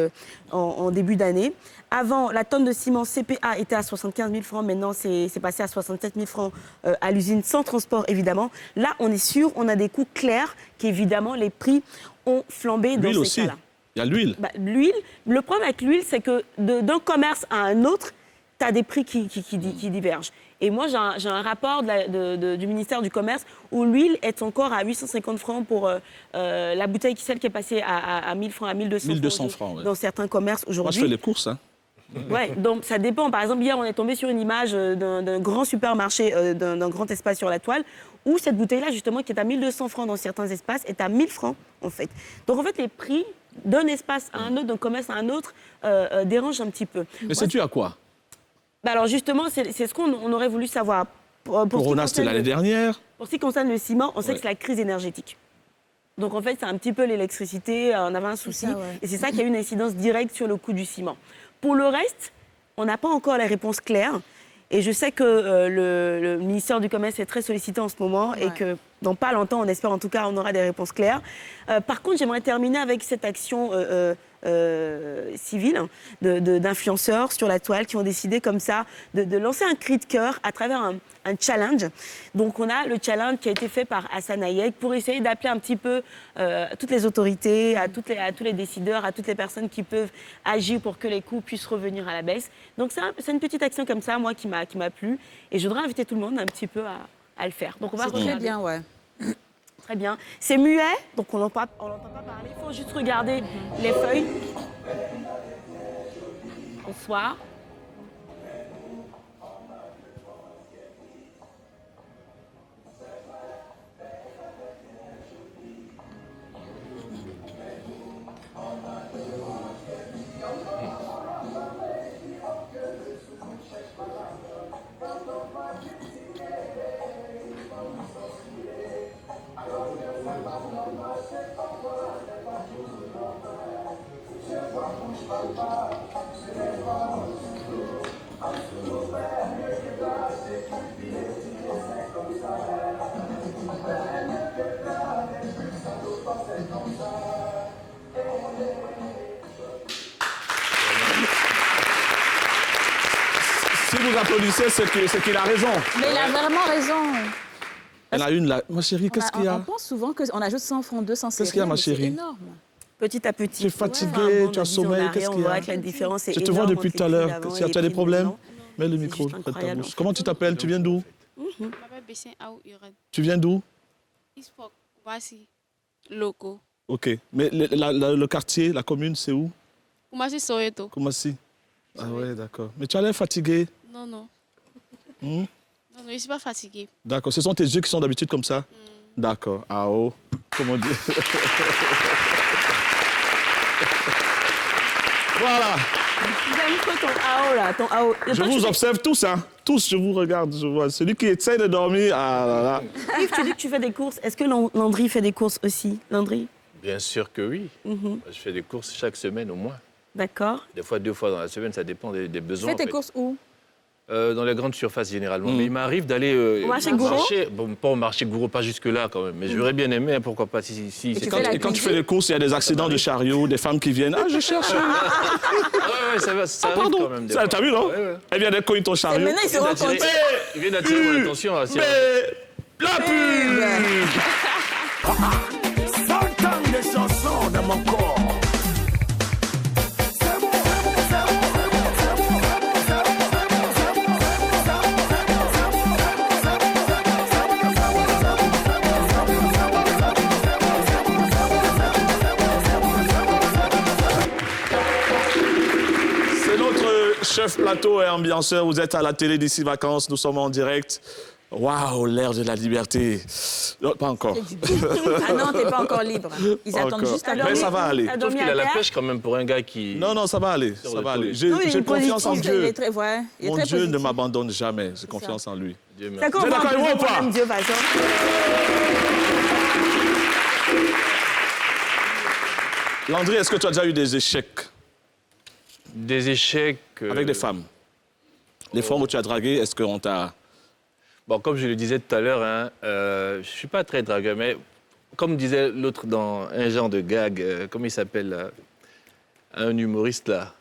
Speaker 4: en début d'année. Avant, la tonne de ciment CPA était à 75 000 francs. Maintenant, c'est passé à 67 000 francs à l'usine, sans transport, évidemment. Là, on est sûr, on a des coûts clairs qu'évidemment, les prix ont flambé dans ces cas-là.
Speaker 2: Il y a l'huile.
Speaker 4: L'huile, le problème avec l'huile, c'est que d'un commerce à un autre, tu as des prix qui divergent. Et moi, j'ai un rapport du ministère du Commerce où l'huile est encore à 850 francs pour la bouteille celle qui est passée à 1000 francs, à 1200 francs
Speaker 2: ouais.
Speaker 4: Dans certains commerces aujourd'hui.
Speaker 2: Moi, je fais les courses. Hein.
Speaker 4: Ouais, donc ça dépend. Par exemple, hier, on est tombé sur une image d'un grand supermarché, d'un grand espace sur la toile, où cette bouteille-là, justement, qui est à 1200 francs dans certains espaces, est à 1000 francs, en fait. Donc, en fait, les prix d'un espace à un autre, d'un commerce à un autre, dérangent un petit peu.
Speaker 2: Mais c'est dû à quoi?
Speaker 4: Alors, justement, c'est ce qu'on aurait voulu savoir.
Speaker 2: Corona, c'était l'année dernière.
Speaker 4: Pour ce qui concerne le ciment, on sait que c'est la crise énergétique. Donc, en fait, c'est un petit peu l'électricité, on avait un souci. Et c'est ça qui a eu une incidence directe sur le coût du ciment. Pour le reste, on n'a pas encore les réponses claires. Et je sais que le ministère du Commerce est très sollicité en ce moment et que dans pas longtemps, on espère en tout cas, on aura des réponses claires. Par contre, j'aimerais terminer avec cette action civile d'influenceurs sur la toile qui ont décidé comme ça de lancer un cri de cœur à travers un challenge. Donc, on a le challenge qui a été fait par Hassan Hayek pour essayer d'appeler un petit peu toutes les autorités, à tous les décideurs, à toutes les personnes qui peuvent agir pour que les coûts puissent revenir à la baisse. Donc, c'est une petite action comme ça, moi, qui m'a plu. Et je voudrais inviter tout le monde un petit peu à le faire. Donc, on va
Speaker 1: très bien, ouais.
Speaker 4: Très bien. C'est muet, donc on n'entend pas parler. Il faut juste regarder les feuilles. Bonsoir.
Speaker 2: Si vous applaudissez, c'est qu'il a raison.
Speaker 1: Mais il a vraiment raison.
Speaker 2: Elle a une là. Ma chérie, qu'est-ce qu'il y a?
Speaker 1: On pense souvent qu'on ajoute 100 francs, 200
Speaker 2: Qu'est-ce qu'il y a, ma chérie?
Speaker 1: C'est énorme.
Speaker 4: Petit à petit.
Speaker 2: Tu es fatiguée, tu as sommeil, qu'est-ce qu'il y a?
Speaker 4: La différence est
Speaker 2: Je te vois
Speaker 4: énorme
Speaker 2: depuis
Speaker 4: entre
Speaker 2: tout à
Speaker 4: les
Speaker 2: l'heure.
Speaker 4: prix d'avant
Speaker 2: Tu
Speaker 4: et
Speaker 2: as
Speaker 4: les
Speaker 2: des
Speaker 4: prix
Speaker 2: problèmes?
Speaker 4: maintenant.
Speaker 2: Mets le
Speaker 4: C'est
Speaker 2: micro
Speaker 4: juste
Speaker 2: près de ta
Speaker 4: incroyable.
Speaker 2: bouche. Comment tu t'appelles? Tu viens d'où? Tu viens d'où?
Speaker 7: Voici, loco.
Speaker 2: Ok. Mais le quartier, la commune, c'est où?
Speaker 7: Kumasi Soweto.
Speaker 2: Koumassi. Ah ouais, d'accord. Mais tu as l'air fatigué.
Speaker 7: Non, non.
Speaker 2: Hmm?
Speaker 7: Non, non, je ne suis pas fatiguée.
Speaker 2: D'accord. Ce sont tes yeux qui sont d'habitude comme ça? D'accord. AO. Comment dire? Voilà.
Speaker 4: J'aime trop ton AO, là. Ton AO.
Speaker 2: Je vous observe tous, hein. Tous, je vous regarde. Je vois. Celui qui essaie de dormir, ah là là.
Speaker 4: Yves, tu dis que tu fais des courses. Est-ce que Landry fait des courses aussi, Landry?
Speaker 6: Bien sûr que oui. Je fais des courses chaque semaine au moins.
Speaker 4: D'accord.
Speaker 6: Des fois, 2 fois dans la semaine, ça dépend des
Speaker 1: Tu
Speaker 6: besoins.
Speaker 1: fais tes
Speaker 6: en fait.
Speaker 1: courses où?
Speaker 6: Dans les grandes surfaces généralement. Mais il m'arrive d'aller
Speaker 4: Au marché Gouraud
Speaker 6: bon, pas au marché Gouraud, pas jusque-là quand même. Mais j'aurais bien aimé, hein, pourquoi pas. Si
Speaker 1: tu fais la
Speaker 2: Et quand tu
Speaker 1: cuisine?
Speaker 2: fais les courses, il y a des accidents de chariot, des femmes qui viennent. Ah, je cherche.
Speaker 6: Ouais, ça va, ça arrive
Speaker 2: Pardon.
Speaker 6: quand même. des
Speaker 2: Ça,
Speaker 6: fois.
Speaker 2: t'as vu, non?
Speaker 6: Ouais, ouais.
Speaker 2: Elle vient de cogner ton
Speaker 1: Et
Speaker 2: chariot.
Speaker 1: maintenant, ils se rendent compte.
Speaker 6: Il vient d'attirer mon attention. Là,
Speaker 2: Mais la pub.
Speaker 8: 100 ans de chansons dans mon corps.
Speaker 2: C'est notre chef plateau et ambianceur. Vous êtes à la télé d'ici vacances. Nous sommes en direct. Waouh, l'air de la liberté. Non, pas encore.
Speaker 1: Ah non, t'es pas encore libre. Ils attendent
Speaker 2: Encore.
Speaker 1: juste à
Speaker 2: Mais ça va aller.
Speaker 4: T'as
Speaker 6: Je
Speaker 4: dormi
Speaker 6: trouve qu'il
Speaker 4: à
Speaker 6: a la
Speaker 4: terre?
Speaker 6: pêche quand même pour un gars qui...
Speaker 2: Non, ça va aller.
Speaker 6: Sur
Speaker 2: Ça
Speaker 6: le
Speaker 2: va aller.
Speaker 6: toit.
Speaker 2: J'ai
Speaker 4: Non, il est
Speaker 2: confiance en
Speaker 4: positif,
Speaker 1: Il
Speaker 2: Dieu.
Speaker 1: est très, ouais, il est
Speaker 2: Mon
Speaker 1: très
Speaker 2: Dieu ne
Speaker 1: positif.
Speaker 2: m'abandonne jamais. J'ai confiance en lui.
Speaker 6: Dieu merci.
Speaker 4: C'est quand on
Speaker 2: Vous êtes
Speaker 4: va
Speaker 2: d'accord avec moi ou pas?
Speaker 4: problème Dieu, Vincent.
Speaker 2: Landry, est-ce que tu as déjà eu des échecs
Speaker 6: Des échecs...
Speaker 2: avec des femmes? Les femmes où tu as dragué, est-ce qu'on t'a...
Speaker 6: Bon, comme je le disais tout à l'heure, hein, je ne suis pas très dragueur, mais comme disait l'autre dans un genre de gag, comment il s'appelle là, un humoriste là,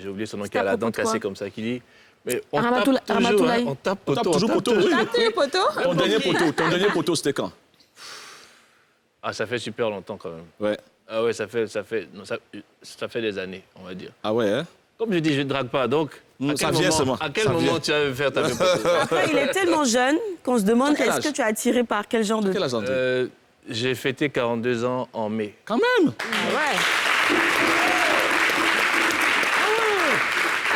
Speaker 6: j'ai oublié son nom, qui a
Speaker 4: à
Speaker 6: la
Speaker 4: propos
Speaker 6: dent
Speaker 4: de quoi?
Speaker 6: cassée comme ça, qui dit... Mais on
Speaker 4: Ramatoulaye-
Speaker 6: tape toujours, hein,
Speaker 4: Ramatoulaye.
Speaker 6: on tape
Speaker 2: On tape
Speaker 6: poteau,
Speaker 2: toujours poteau.
Speaker 6: toujours.
Speaker 2: Oui.
Speaker 1: T'as tes poteaux?
Speaker 2: Ton dernier poteau, c'était quand?
Speaker 6: Ah, ça fait super longtemps quand même.
Speaker 2: Ouais.
Speaker 6: Ah ouais, ça fait des années, on va dire.
Speaker 2: Ah ouais, hein?
Speaker 6: Comme je dis, je ne drague pas, donc...
Speaker 2: Ça vient seulement.
Speaker 6: À quel
Speaker 2: Ça
Speaker 6: moment
Speaker 2: vient.
Speaker 6: tu vas faire ta même poteau?
Speaker 4: Après, il est tellement jeune qu'on se demande
Speaker 2: Quel
Speaker 4: est-ce
Speaker 2: âge?
Speaker 4: que tu es attiré par quel genre de...
Speaker 2: Quel âge, Landry?
Speaker 6: J'ai fêté 42 ans en mai.
Speaker 2: Quand même!
Speaker 1: Ouais.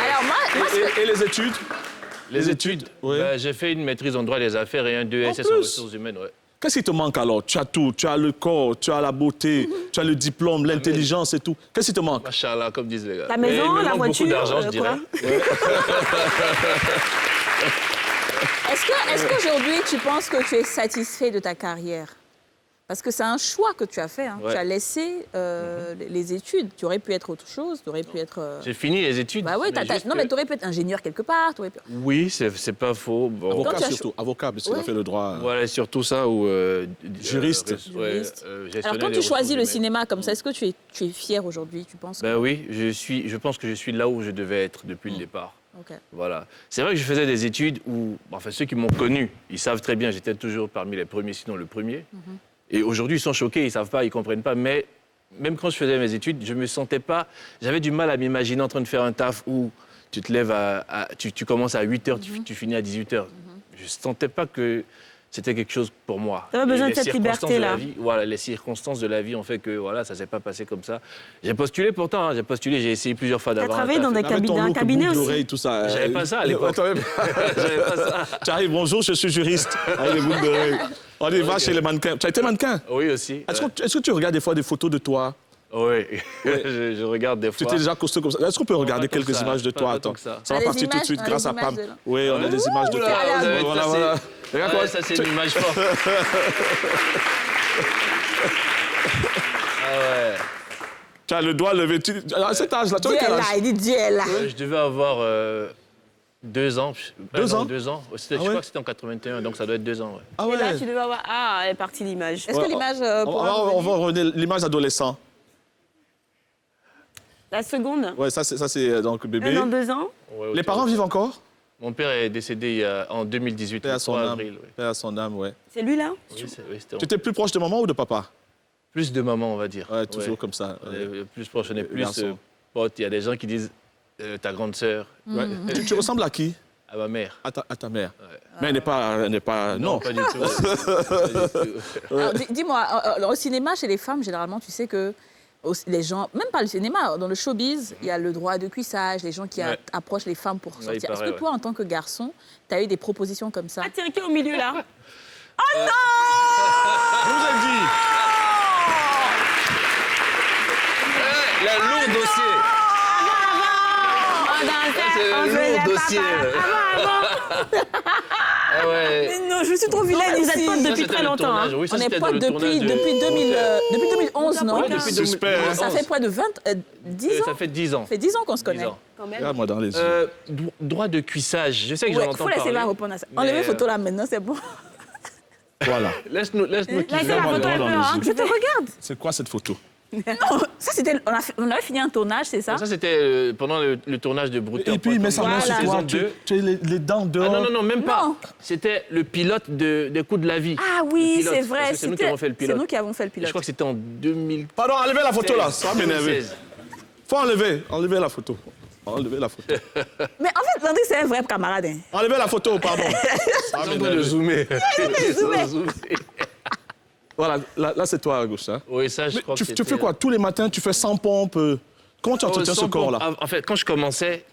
Speaker 1: Alors moi
Speaker 2: Et les études?
Speaker 6: Les études,
Speaker 2: ouais.
Speaker 6: ben, j'ai fait une maîtrise en droit des affaires et un 2SS en
Speaker 2: plus.
Speaker 6: ressources humaines. Ouais.
Speaker 2: Qu'est-ce qui te manque alors? Tu as tout. Tu as le corps, tu as la beauté, tu as le diplôme, l'intelligence et tout. Qu'est-ce qui te manque?
Speaker 6: Machallah, comme disent les gars.
Speaker 4: La maison,
Speaker 6: Mais il me
Speaker 4: la
Speaker 6: manque
Speaker 4: voiture,
Speaker 6: beaucoup d'argent, je
Speaker 4: quoi?
Speaker 6: dirais.
Speaker 1: est-ce qu'aujourd'hui tu penses que tu es satisfait de ta carrière? Parce que c'est un choix que tu as fait. Hein.
Speaker 6: Ouais.
Speaker 1: Tu as laissé les études. Tu aurais pu être autre chose. Tu aurais pu être.
Speaker 6: J'ai fini les études.
Speaker 1: Bah oui,
Speaker 6: juste
Speaker 1: non,
Speaker 6: que-
Speaker 1: mais tu aurais pu être ingénieur quelque part. T'aurais pu...
Speaker 6: Oui, c'est pas faux. Bon,
Speaker 2: Avocat
Speaker 1: tu as
Speaker 2: surtout. Avocat, parce qu'il a
Speaker 1: Ouais.
Speaker 2: fait le droit.
Speaker 6: voilà, surtout ça ou...
Speaker 2: Juriste.
Speaker 1: Juriste. Alors
Speaker 6: gestionnaire
Speaker 1: quand
Speaker 6: des
Speaker 1: tu choisis
Speaker 6: ressources
Speaker 1: le
Speaker 6: humaines.
Speaker 1: cinéma comme ça, est-ce que tu es fier aujourd'hui, tu penses?
Speaker 6: Ben oui, je pense que je suis là où je devais être depuis le départ.
Speaker 1: Ok.
Speaker 6: Voilà. C'est vrai que je faisais des études où, enfin, ceux qui m'ont connu, ils savent très bien, j'étais toujours parmi les premiers, sinon le premier. Et aujourd'hui, ils sont choqués, ils savent pas, ils comprennent pas. Mais même quand je faisais mes études, je me sentais pas, j'avais du mal à m'imaginer en train de faire un taf où tu te lèves tu commences à 8h, tu finis à 18h. Je sentais pas que c'était quelque chose pour moi.
Speaker 4: T'avais besoin
Speaker 6: Et
Speaker 4: de cette
Speaker 6: les circonstances
Speaker 4: liberté-là.
Speaker 6: de la vie, voilà, les circonstances de la vie ont fait que voilà, ça s'est pas passé comme ça. J'ai postulé pourtant, hein, j'ai essayé plusieurs fois
Speaker 4: T'as
Speaker 6: d'avoir un
Speaker 4: travaillé
Speaker 6: taf.
Speaker 4: dans des
Speaker 2: Avec ton
Speaker 4: cabinets, un
Speaker 2: look,
Speaker 4: cabinet
Speaker 2: boucle
Speaker 4: aussi.
Speaker 2: d'oreille, tout ça.
Speaker 6: J'avais pas ça à l'époque. J'avais pas ça.
Speaker 2: Tu arrives, bonjour, je suis juriste. Avec les boucles d'oreilles. On y va chez les mannequins. Tu as été mannequin?
Speaker 6: Oui aussi.
Speaker 2: Est-ce que tu regardes des fois des photos de toi?
Speaker 6: Oui, je regarde des
Speaker 2: Tu
Speaker 6: fois.
Speaker 2: étais déjà costaud comme ça. Est-ce qu'on peut regarder
Speaker 6: pas tant
Speaker 2: quelques
Speaker 6: que ça,
Speaker 2: images de
Speaker 6: pas
Speaker 2: toi?
Speaker 6: tant
Speaker 2: Attends,
Speaker 6: que ça.
Speaker 2: ça
Speaker 1: On
Speaker 2: va
Speaker 1: a
Speaker 2: partir
Speaker 1: des
Speaker 2: tout de suite
Speaker 1: images,
Speaker 2: grâce à
Speaker 1: on a des
Speaker 2: Pam.
Speaker 1: images de-
Speaker 2: Oui, on a des images de
Speaker 6: Oula,
Speaker 2: toi.
Speaker 6: vous avez-
Speaker 2: Voilà,
Speaker 6: ça,
Speaker 2: voilà.
Speaker 6: c'est-
Speaker 2: Regarde
Speaker 6: Ouais,
Speaker 2: comment-
Speaker 6: ça, c'est une image forte. Ah ouais.
Speaker 2: Tu as le doigt levé. À cet âge-là, tu as
Speaker 1: Dieu
Speaker 2: quel
Speaker 1: est là,
Speaker 2: âge?
Speaker 1: il dit Dieu est là.
Speaker 6: Je devais avoir 2 ans.
Speaker 2: 2 ans?
Speaker 6: 2 ans.
Speaker 2: Ah
Speaker 6: Je
Speaker 2: ouais?
Speaker 6: crois que c'était en 81, donc ça doit être 2 ans. Ouais.
Speaker 2: Ah
Speaker 4: Et là,
Speaker 2: ouais.
Speaker 4: tu devais avoir... Ah, elle est partie l'image.
Speaker 1: Est-ce que l'image
Speaker 2: On va revenir l'image adolescent.
Speaker 4: La seconde,
Speaker 2: Ouais, ça c'est donc bébé.
Speaker 4: 1 an, 2 ans.
Speaker 6: Ouais,
Speaker 2: Les
Speaker 6: autour
Speaker 2: parents
Speaker 6: de ça.
Speaker 2: vivent encore?
Speaker 6: Mon père est décédé en 2018,
Speaker 2: Paix
Speaker 6: le
Speaker 2: à son
Speaker 6: 3
Speaker 2: âme.
Speaker 6: avril. Ouais.
Speaker 2: Paix à son âme, ouais.
Speaker 4: C'est lui, là?
Speaker 6: Oui, c'était
Speaker 2: Tu étais plus proche de maman ou de papa?
Speaker 6: plus de maman, on va dire.
Speaker 2: Ouais, toujours comme ça.
Speaker 6: On est plus proche, on est plus
Speaker 2: garçon.
Speaker 6: potes. Il y a des gens qui disent ta grande sœur,
Speaker 2: Ouais. Tu ressembles à qui?
Speaker 6: à ma mère.
Speaker 2: À ta mère. Mais elle n'est pas... Non.
Speaker 6: Pas du tout. Pas du tout.
Speaker 1: Alors, dis-moi, au cinéma, chez les femmes, généralement, tu sais que les gens, même pas le cinéma, dans le showbiz, il y a le droit de cuissage, les gens qui
Speaker 6: Ouais.
Speaker 1: approchent les femmes pour
Speaker 6: Ouais, il
Speaker 1: sortir. Est-ce
Speaker 6: paraît,
Speaker 1: que toi, en tant que garçon, tu as eu des propositions comme ça?
Speaker 4: Ah, tiens, qui est au milieu, là?
Speaker 2: Je vous ai dit.
Speaker 6: Le lourd dossier. C'est le lourd dossier. Ah ouais.
Speaker 1: Mais non, je suis trop vilaine
Speaker 4: Vous
Speaker 1: ici.
Speaker 4: êtes potes depuis très longtemps. Hein.
Speaker 6: Oui, ça,
Speaker 1: On est
Speaker 6: c'était dans
Speaker 1: potes
Speaker 6: le tournage
Speaker 1: depuis 2011, non?
Speaker 6: Ouais, depuis
Speaker 2: Suspect, hein.
Speaker 1: Ça fait près de 10 ans.
Speaker 6: Ça fait 10 ans.
Speaker 1: Ça fait 10 ans qu'on se
Speaker 6: 10
Speaker 1: connaît.
Speaker 6: ans.
Speaker 2: Regarde-moi dans les yeux.
Speaker 6: Droit de cuissage. Je sais que
Speaker 1: Ouais,
Speaker 6: j'en entends
Speaker 1: faut laisser
Speaker 6: parler.
Speaker 1: Eva répondre à ça.
Speaker 6: mais,
Speaker 1: Enlevez photo là maintenant, c'est bon.
Speaker 2: Voilà.
Speaker 6: Laisse-nous
Speaker 4: Laissez
Speaker 6: kiffer.
Speaker 4: la
Speaker 2: Regarde-moi
Speaker 4: photo un
Speaker 2: dans
Speaker 4: peu,
Speaker 2: les
Speaker 4: hein.
Speaker 2: yeux.
Speaker 1: Je te regarde.
Speaker 2: C'est quoi cette photo?
Speaker 1: Non, ça c'était. On avait fini un tournage, c'est ça?
Speaker 6: Ça, c'était pendant le tournage de Brutal
Speaker 2: Et puis, mais ça
Speaker 1: Voilà.
Speaker 2: montre
Speaker 6: saison
Speaker 2: quoi?
Speaker 6: 2.
Speaker 2: Tu as les dents
Speaker 6: Ah
Speaker 2: dehors.
Speaker 6: non, même pas.
Speaker 1: Non.
Speaker 6: C'était le pilote des coups de la vie.
Speaker 1: Ah
Speaker 6: Le
Speaker 1: oui,
Speaker 6: pilote,
Speaker 1: c'est
Speaker 6: parce
Speaker 1: vrai.
Speaker 6: que c'est nous qui avons fait le
Speaker 1: C'est
Speaker 6: pilote.
Speaker 1: nous qui avons fait le
Speaker 6: Je
Speaker 1: pilote.
Speaker 6: crois que c'était en 2016.
Speaker 2: Pardon, enlevez la photo là, ça va m'énerver.
Speaker 6: 2016.
Speaker 2: Faut enlever la photo. Enlevez la photo.
Speaker 1: Mais en fait, Landry, c'est un vrai camarade. Hein.
Speaker 2: Enlevez la photo, pardon. Ça va
Speaker 6: Ils ont
Speaker 2: m'énerver.
Speaker 6: de zoomer. Ils ont zoomé.
Speaker 2: Voilà, là c'est toi à gauche. Hein.
Speaker 6: Oui, ça, je
Speaker 2: Mais
Speaker 6: crois que
Speaker 2: tu fais quoi? Tous les matins, tu fais 100 pompes. Comment tu entretiens ce corps-là?
Speaker 6: En fait, quand je commençais,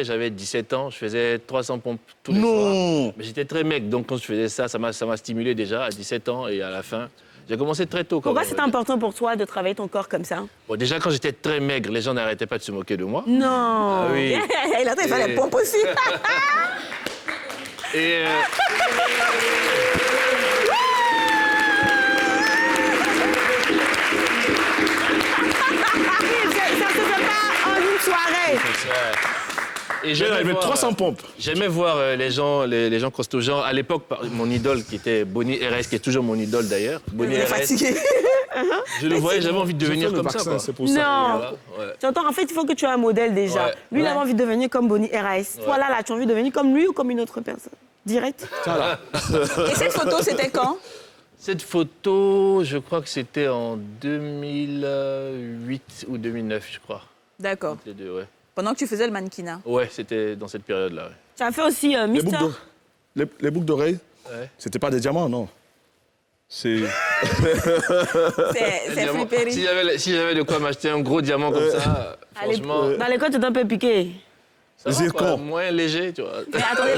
Speaker 6: j'avais 17 ans, je faisais 300 pompes tous les soirs.
Speaker 2: Non.
Speaker 6: Mais j'étais très maigre, donc quand je faisais ça, ça m'a stimulé déjà à 17 ans et à la fin. J'ai commencé très tôt.
Speaker 4: Pourquoi c'est important pour toi de travailler ton corps comme ça?
Speaker 6: Bon, déjà, quand j'étais très maigre, les gens n'arrêtaient pas de se moquer de moi.
Speaker 4: Non.
Speaker 6: Ah oui.
Speaker 1: Il a fait faire les pompes aussi.
Speaker 6: Et
Speaker 4: Ça se fait pas en une soirée.
Speaker 6: Et
Speaker 2: J'ai
Speaker 6: j'aimais voir,
Speaker 2: 300 pompes.
Speaker 6: J'aimais voir les gens costauds. Genre, à l'époque, mon idole qui était Bonnie RS, qui est toujours mon idole d'ailleurs. Bonnie
Speaker 1: Il est
Speaker 6: RS.
Speaker 1: fatigué.
Speaker 6: Je le voyais, j'avais envie de
Speaker 2: J'ai
Speaker 6: devenir
Speaker 2: fait le
Speaker 6: comme ça.
Speaker 2: vaccin,
Speaker 6: Quoi.
Speaker 2: c'est pour ça.
Speaker 4: Non.
Speaker 6: Voilà, ouais.
Speaker 4: Tu entends, en fait, il faut que tu aies un modèle déjà.
Speaker 6: Ouais.
Speaker 4: Lui, il avait envie de devenir comme Bonnie RAS. Toi, là, tu as envie de devenir comme lui ou comme une autre personne? Direct.
Speaker 2: Voilà.
Speaker 1: Et cette photo, c'était quand?
Speaker 6: Cette photo, je crois que c'était en 2008 ou 2009, je crois.
Speaker 1: D'accord.
Speaker 6: Les deux, ouais.
Speaker 1: Pendant que tu faisais le mannequinat.
Speaker 6: Ouais, c'était dans cette période-là. Ouais.
Speaker 4: Tu as fait aussi
Speaker 2: Les
Speaker 4: Mister.
Speaker 2: boucles d'oreilles. Les boucles d'oreilles,
Speaker 6: Ouais.
Speaker 2: c'était pas des diamants, non. C'est.
Speaker 1: C'est
Speaker 6: Diamant.
Speaker 1: flippé.
Speaker 6: Si j'avais de quoi m'acheter un gros diamant comme ça, franchement,
Speaker 4: Dans l'école, tu étais un peu piqué.
Speaker 6: ça va,
Speaker 2: zircons.
Speaker 6: quoi, moins léger, tu vois.
Speaker 1: Mais attendez,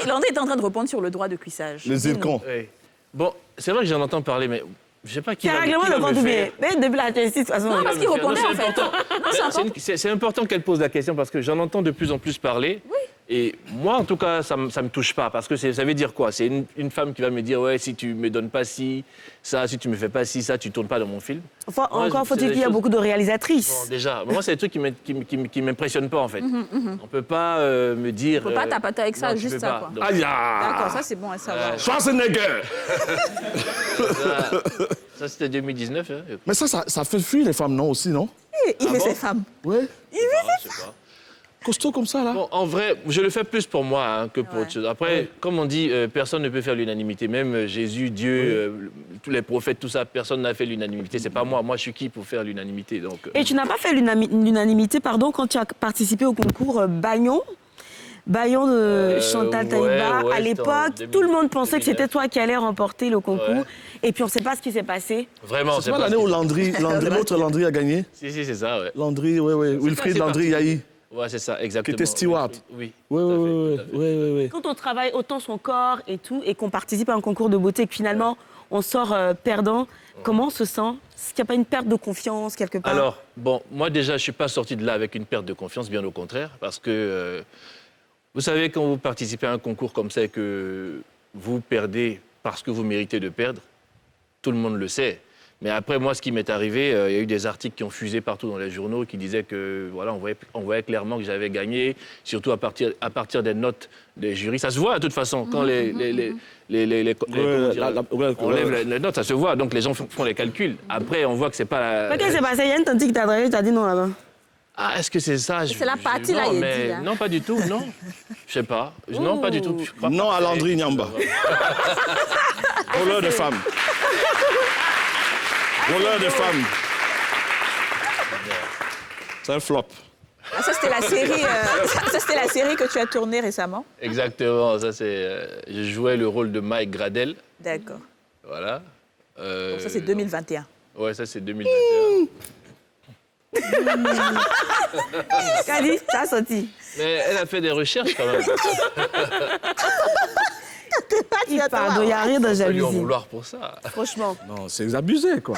Speaker 1: Landry est en train de répondre sur le droit de cuissage.
Speaker 2: Les zircons.
Speaker 6: Ouais. Bon, c'est vrai que j'en entends parler, mais je sais pas qui
Speaker 4: C'est un
Speaker 6: va,
Speaker 4: règlement
Speaker 6: qui va
Speaker 4: de
Speaker 6: me
Speaker 4: compte ou bien?
Speaker 6: faire.
Speaker 4: Mais depuis la justice, de toute façon.
Speaker 1: Non, parce qu'il
Speaker 6: Non,
Speaker 1: répondait
Speaker 6: c'est
Speaker 1: en fait.
Speaker 6: important.
Speaker 1: Non, c'est important.
Speaker 6: C'est important qu'elle pose la question parce que j'en entends de plus en plus parler. Oui. Et moi, en tout cas, ça me touche pas. Parce que ça veut dire quoi? C'est une femme qui va me dire, ouais, si tu me donnes pas ci, ça, si tu me fais pas ci, ça, tu tournes pas dans mon film.
Speaker 4: Enfin,
Speaker 6: Moi,
Speaker 4: encore
Speaker 6: c'est
Speaker 4: faut-il
Speaker 6: des
Speaker 4: qu'il y a
Speaker 6: choses-
Speaker 4: beaucoup de réalisatrices.
Speaker 6: Bon, déjà, moi, c'est des trucs qui m'impressionnent pas, en fait. On peut pas me dire...
Speaker 1: On peut pas tapoter avec ça,
Speaker 6: non, tu
Speaker 1: juste
Speaker 6: peux
Speaker 1: ça,
Speaker 6: pas.
Speaker 1: quoi.
Speaker 6: Donc,
Speaker 2: Aïe!
Speaker 1: D'accord, ça c'est bon à savoir.
Speaker 2: Schwarzenegger!
Speaker 6: ça, c'était 2019. Hein.
Speaker 2: Mais ça fait fuir les femmes, non, aussi, non?
Speaker 1: Il fait
Speaker 6: bon
Speaker 1: ses femmes.
Speaker 2: Ouais.
Speaker 6: Je sais pas.
Speaker 2: Costaud comme ça, là.
Speaker 6: Bon, en vrai, je le fais plus pour moi hein, que pour
Speaker 1: Ouais.
Speaker 6: autre chose. Après, comme on dit, personne ne peut faire l'unanimité. Même Jésus, Dieu, tous les prophètes, tout ça, personne n'a fait l'unanimité. C'est pas moi. Moi, je suis qui pour faire l'unanimité? Donc,
Speaker 4: Et tu n'as pas fait l'unanimité, pardon, quand tu as participé au concours Bayon de Chantal
Speaker 6: ouais,
Speaker 4: Taïba.
Speaker 6: ouais,
Speaker 4: À
Speaker 6: c'était en
Speaker 4: l'époque, tout le monde pensait que
Speaker 6: 2009.
Speaker 4: c'était toi qui allais remporter le concours.
Speaker 6: Ouais.
Speaker 4: Et puis, on ne sait pas ce qui s'est passé.
Speaker 6: vraiment,
Speaker 2: C'est pas l'année où l'autre Landry a gagné?
Speaker 6: Si, c'est ça, ouais.
Speaker 2: Landry, ouais. Wilfried
Speaker 6: c'est
Speaker 2: Landry
Speaker 6: parti.
Speaker 2: Yahi.
Speaker 6: Ouais, c'est ça, exactement.
Speaker 2: Qui était steward.
Speaker 6: Oui.
Speaker 2: Ouais,
Speaker 6: tout à fait,
Speaker 2: ouais.
Speaker 6: tout à fait.
Speaker 4: Quand on travaille autant son corps et tout, et qu'on participe à un concours de beauté, et que finalement, on sort perdant, comment on se sent? Est-ce qu'il n'y a pas une perte de confiance quelque part?
Speaker 6: Alors, bon, moi déjà, je ne suis pas sorti de là avec une perte de confiance, bien au contraire, parce que, vous savez, quand vous participez à un concours comme ça et que vous perdez parce que vous méritez de perdre, tout le monde le sait. Mais après, moi, ce qui m'est arrivé, il y a eu des articles qui ont fusé partout dans les journaux qui disaient que, voilà, on voyait clairement que j'avais gagné, surtout à partir des notes des jurys. Ça se voit, de toute façon, quand on lève les notes, ça se voit. Donc, les gens font les calculs. Après, on voit que c'est pas...
Speaker 4: Mais qu'est-ce qui s'est passé? Il y a une tante qui t'a adressé, tu as dit non là-bas.
Speaker 6: Ah, est-ce que c'est ça?
Speaker 1: C'est la partie, là,
Speaker 6: non,
Speaker 1: il est
Speaker 6: mais...
Speaker 1: dit, là.
Speaker 6: Non, pas du tout, non. Je sais pas. Non, pas du tout. Je crois
Speaker 2: Non
Speaker 6: pas.
Speaker 2: à Landry Nyamba. Voleur de femmes. Voleur de femmes. C'est un flop.
Speaker 1: Ah, ça, c'était la série, ça, c'était la série que tu as tournée récemment.
Speaker 6: Exactement. Ça, c'est... je jouais le rôle de Mike Gradel.
Speaker 1: D'accord.
Speaker 6: Voilà.
Speaker 1: Donc ça, c'est 2021.
Speaker 6: Ouais, ça, c'est 2021.
Speaker 4: Qu'a dit? Ça a sorti.
Speaker 6: Mais elle a fait des recherches, quand même.
Speaker 4: Il Pardon, il n'y a rien de
Speaker 6: Faut pas lui en
Speaker 4: jalousie.
Speaker 6: vouloir pour ça.
Speaker 4: Franchement.
Speaker 2: Non, c'est abusé, quoi.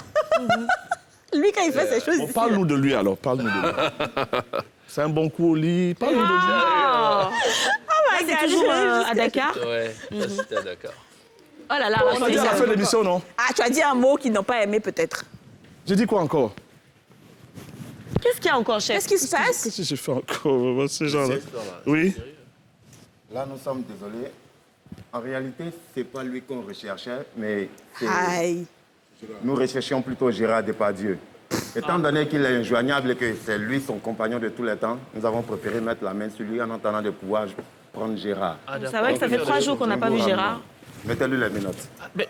Speaker 1: Lui, quand il fait ces choses
Speaker 2: Bon,
Speaker 1: ici,
Speaker 2: parle-nous de lui, alors. Parle-nous de lui. C'est un bon coup au lit. Parle-nous de lui.
Speaker 4: Ah, c'est toujours à Dakar.
Speaker 6: Ouais, ça, c'était à Dakar.
Speaker 4: Oh là là,
Speaker 2: On a dit à la fin de l'émission, non?
Speaker 1: Ah, tu as dit un mot qu'ils n'ont pas aimé, peut-être.
Speaker 2: J'ai dit quoi encore?
Speaker 4: Qu'est-ce qu'il y a encore, chef?
Speaker 1: Qu'est-ce qui se passe?
Speaker 2: Qu'est-ce que j'ai fait encore? Ces gens-là. Oui.
Speaker 3: Là, nous sommes désolés. En réalité, c'est pas lui qu'on recherchait, mais
Speaker 1: Aïe.
Speaker 3: nous recherchions plutôt Gérard Depardieu. Étant donné qu'il est injoignable et que c'est lui son compagnon de tous les temps, nous avons préféré mettre la main sur lui en attendant de pouvoir prendre Gérard.
Speaker 4: C'est vrai que ça fait 3 jours qu'on n'a pas vu Gérard.
Speaker 3: Mettez-lui les menottes.
Speaker 6: Mais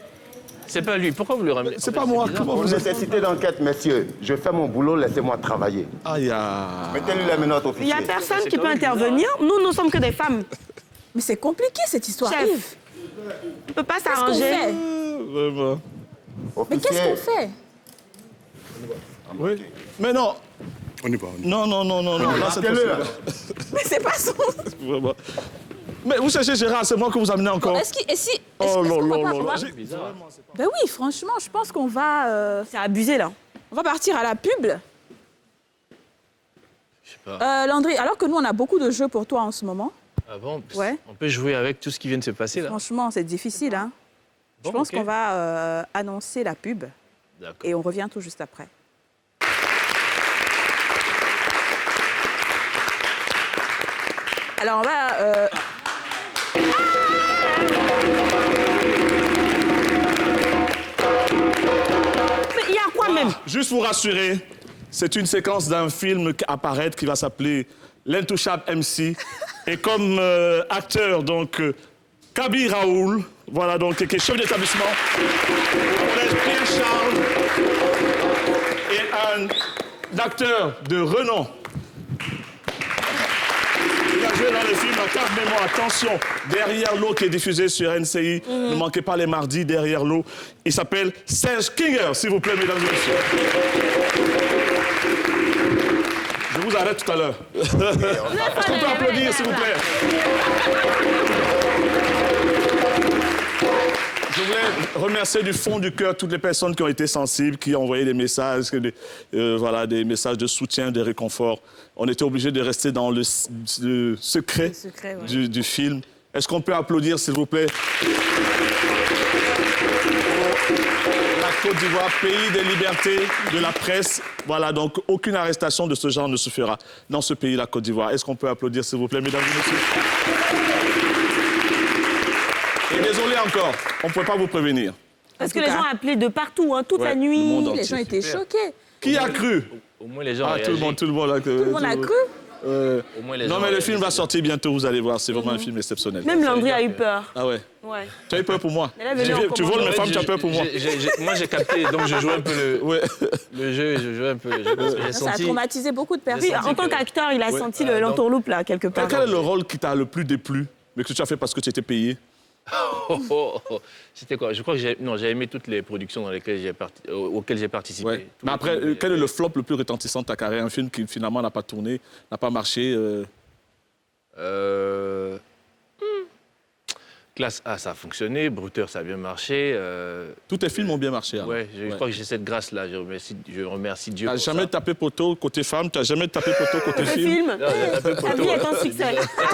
Speaker 6: c'est pas lui. Pourquoi vous le ramenez?
Speaker 2: C'est pas moi. Comment
Speaker 3: Pour
Speaker 2: vous êtes?
Speaker 3: nécessité d'enquête, messieurs, je fais mon boulot, laissez-moi travailler.
Speaker 2: Aïe,
Speaker 3: Mettez-lui les menottes,
Speaker 4: Il n'y
Speaker 3: officier.
Speaker 4: a personne qui peut intervenir. Nous ne sommes que des femmes.
Speaker 1: Mais c'est compliqué, cette histoire.
Speaker 4: Chef.
Speaker 1: Yves.
Speaker 4: On ne peut pas
Speaker 1: Qu'est-ce qu'on
Speaker 4: s'arranger.
Speaker 1: fait?
Speaker 2: Vraiment.
Speaker 1: Mais qu'est-ce qu'on fait?
Speaker 2: Oui. Mais non.
Speaker 3: On y va.
Speaker 2: Non. Là, c'est
Speaker 3: Marquez-le, là.
Speaker 2: possible.
Speaker 1: Mais c'est pas son...
Speaker 2: Vraiment. Mais vous cherchez Gérard, c'est moi que vous amenez encore.
Speaker 1: Est-ce
Speaker 2: Oh
Speaker 1: qu'on
Speaker 2: là
Speaker 1: va
Speaker 2: là
Speaker 1: pas
Speaker 2: là
Speaker 1: pouvoir-
Speaker 2: là.
Speaker 1: Ben oui, franchement, je pense qu'on va...
Speaker 4: C'est abusé, là.
Speaker 1: On va partir à la pub.
Speaker 6: Je sais pas.
Speaker 1: Landry, alors que nous, on a beaucoup de jeux pour toi en ce moment.
Speaker 6: Ah bon?
Speaker 1: Ouais.
Speaker 6: On peut jouer avec tout ce qui vient de se passer, là?
Speaker 1: Franchement, c'est difficile. Hein.
Speaker 6: Bon,
Speaker 1: Je pense
Speaker 6: ok.
Speaker 1: qu'on va annoncer la pub
Speaker 6: D'accord.
Speaker 1: et on revient tout juste après. Alors, on va...
Speaker 4: Mais il y a quoi même?
Speaker 2: Juste vous rassurer, c'est une séquence d'un film qui apparaît qui va s'appeler L'Intouchable MC. Et comme acteur, donc, Kaby Raoul, voilà, donc, qui est chef d'établissement, au collège Pierre-Charles, et un acteur de renom. Il a joué dans le film La carte mémoire. Attention, Derrière l'eau qui est diffusé sur NCI. Ne manquez pas les mardis Derrière l'eau. Il s'appelle Serge Kinger, s'il vous plaît, mesdames et messieurs. Je vous arrête tout à l'heure. Est-ce qu'on peut applaudir, s'il vous plaît? Je voulais remercier du fond du cœur toutes les personnes qui ont été sensibles, qui ont envoyé des messages, voilà, des messages de soutien, de réconfort. On était obligé de rester dans le secret,
Speaker 1: ouais.
Speaker 2: du film. Est-ce qu'on peut applaudir, s'il vous plaît? La Côte d'Ivoire, pays des libertés, de la presse. Voilà, donc aucune arrestation de ce genre ne se fera dans ce pays, la Côte d'Ivoire. Est-ce qu'on peut applaudir, s'il vous plaît, mesdames et messieurs? Et désolé encore, on ne pouvait pas vous prévenir.
Speaker 4: Parce
Speaker 1: En
Speaker 4: que
Speaker 1: tout
Speaker 4: les
Speaker 1: cas.
Speaker 4: gens appelaient de partout, hein, toute
Speaker 2: Ouais,
Speaker 4: la
Speaker 2: le
Speaker 4: nuit.
Speaker 2: monde
Speaker 1: Les
Speaker 2: entier.
Speaker 1: gens étaient choqués.
Speaker 2: Qui a cru?
Speaker 6: Au moins, les gens
Speaker 2: Ah,
Speaker 6: ont
Speaker 2: tout le monde,
Speaker 6: réagi.
Speaker 2: tout le monde.
Speaker 1: Tout le monde a cru.
Speaker 6: Au moins, les
Speaker 2: Non,
Speaker 6: gens
Speaker 2: mais
Speaker 6: ont
Speaker 2: le
Speaker 6: réagi.
Speaker 2: film va sortir bientôt, vous allez voir. C'est vraiment un film exceptionnel.
Speaker 4: Même Landry a eu peur.
Speaker 2: Ah ouais?
Speaker 4: Ouais.
Speaker 2: Tu as eu peur pour moi?
Speaker 4: Mais là, venez, on
Speaker 2: Tu voles
Speaker 4: commande.
Speaker 2: mes femmes, tu as peur pour moi?
Speaker 6: Moi, j'ai capté, donc je jouais un peu
Speaker 2: Ouais.
Speaker 6: le jeu, je jouais un peu. J'ai
Speaker 1: Ça a
Speaker 6: senti.
Speaker 1: traumatisé beaucoup de
Speaker 4: Oui,
Speaker 1: personnes.
Speaker 4: en tant qu'acteur, il a senti l'entourloupe, là, quelque part.
Speaker 2: Quel est le rôle qui t'a le plus déplu, mais que tu as fait parce que tu étais payé?
Speaker 6: C'était quoi? Je crois que j'ai aimé toutes les productions dans lesquelles auxquelles j'ai participé.
Speaker 2: Ouais.
Speaker 6: Tous
Speaker 2: Mais
Speaker 6: les
Speaker 2: après,
Speaker 6: films,
Speaker 2: quel est le flop le plus retentissant de ta carrière? Un film qui finalement n'a pas tourné, n'a pas marché.
Speaker 6: Classe A, ça a fonctionné. Brouteur, ça a bien marché.
Speaker 2: Tous tes films ont bien marché. alors.
Speaker 6: Ouais, je crois que j'ai cette grâce-là. Je remercie Dieu.
Speaker 2: Tu n'as
Speaker 6: pour
Speaker 2: jamais
Speaker 6: ça.
Speaker 2: tapé poteau côté femme, tu n'as jamais tapé poteau côté
Speaker 4: Le
Speaker 2: film.
Speaker 4: film,
Speaker 6: Non, j'ai tapé
Speaker 4: sa
Speaker 6: poteau,
Speaker 4: vie
Speaker 6: ouais.
Speaker 4: est un succès.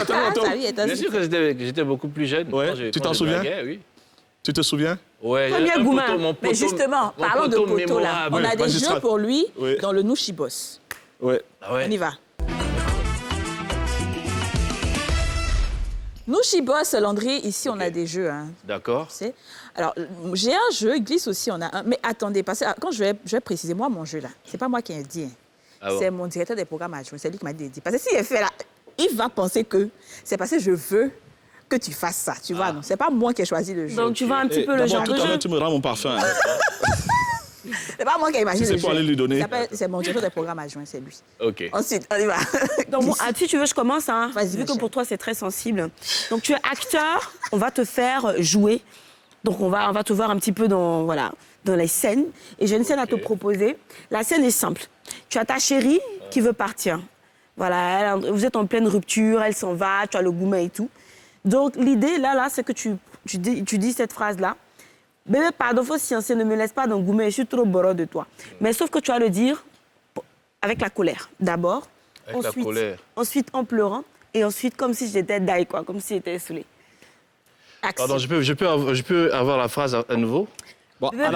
Speaker 1: Sa vie est un
Speaker 6: Bien sûr que j'étais beaucoup plus jeune.
Speaker 2: Ouais,
Speaker 6: Quand je-
Speaker 2: tu
Speaker 6: quand
Speaker 2: t'en
Speaker 6: je
Speaker 2: souviens?
Speaker 6: blaguais, oui.
Speaker 2: Tu te souviens?
Speaker 6: Ouais,
Speaker 4: Premier
Speaker 6: un
Speaker 4: Goumin.
Speaker 6: poteau, mon
Speaker 1: Mais
Speaker 6: poteau-
Speaker 1: justement,
Speaker 6: mon
Speaker 1: parlons de poteau, là.
Speaker 6: mémorable.
Speaker 1: On a des
Speaker 2: magistral.
Speaker 1: jeux pour lui
Speaker 2: Oui.
Speaker 1: dans le Nushibos.
Speaker 2: Ouais.
Speaker 6: Ah ouais.
Speaker 1: On y va. Nushibos, Landry, ici, on a des jeux. Hein,
Speaker 6: D'accord.
Speaker 1: tu sais. Alors, j'ai un jeu, Glisse aussi, on a un. Mais attendez, parce que quand je vais préciser, moi, mon jeu, là, c'est pas moi qui ai dit. Hein.
Speaker 6: Ah bon?
Speaker 1: C'est mon directeur des programmes adjoints, c'est lui qui m'a dit. Parce que s'il est fait là, il va penser que c'est parce que je veux que tu fasses ça, tu vois. Non, c'est pas moi qui ai choisi le jeu.
Speaker 4: Donc, tu vois un petit
Speaker 2: Et
Speaker 4: peu le
Speaker 2: d'abord,
Speaker 4: genre
Speaker 2: tout
Speaker 4: de
Speaker 2: à l'heure,
Speaker 4: jeu.
Speaker 2: tu me rends mon parfum. hein.
Speaker 1: C'est pas moi qui ai imaginé
Speaker 2: Si c'est
Speaker 1: le
Speaker 2: pour
Speaker 1: jeu.
Speaker 2: aller lui donner.
Speaker 1: C'est mon directeur des programmes adjoints, c'est lui.
Speaker 6: OK.
Speaker 1: Ensuite, on y va.
Speaker 4: Donc, bon, si tu veux, je commence. Hein,
Speaker 1: Vas-y,
Speaker 4: vu
Speaker 1: ma
Speaker 4: que
Speaker 1: chérie.
Speaker 4: pour toi, c'est très sensible. Donc, tu es acteur, on va te faire jouer. Donc, on va te voir un petit peu dans les scènes. Et j'ai une scène à te proposer. La scène est simple. Tu as ta chérie qui veut partir. Voilà, vous êtes en pleine rupture, elle s'en va, tu as le gourmet et tout. Donc, l'idée, là, c'est que tu tu dis cette phrase-là. Bébé, pardon, faut sciencer, ne me laisse pas dans Goumé, je suis trop boro de toi. Mais sauf que tu vas le dire avec la colère, d'abord.
Speaker 6: Avec la colère.
Speaker 4: Ensuite, en pleurant. Et ensuite, comme si j'étais daille, quoi, comme si j'étais saoulée.
Speaker 6: Pardon, je peux avoir la phrase à nouveau?
Speaker 2: Bon, en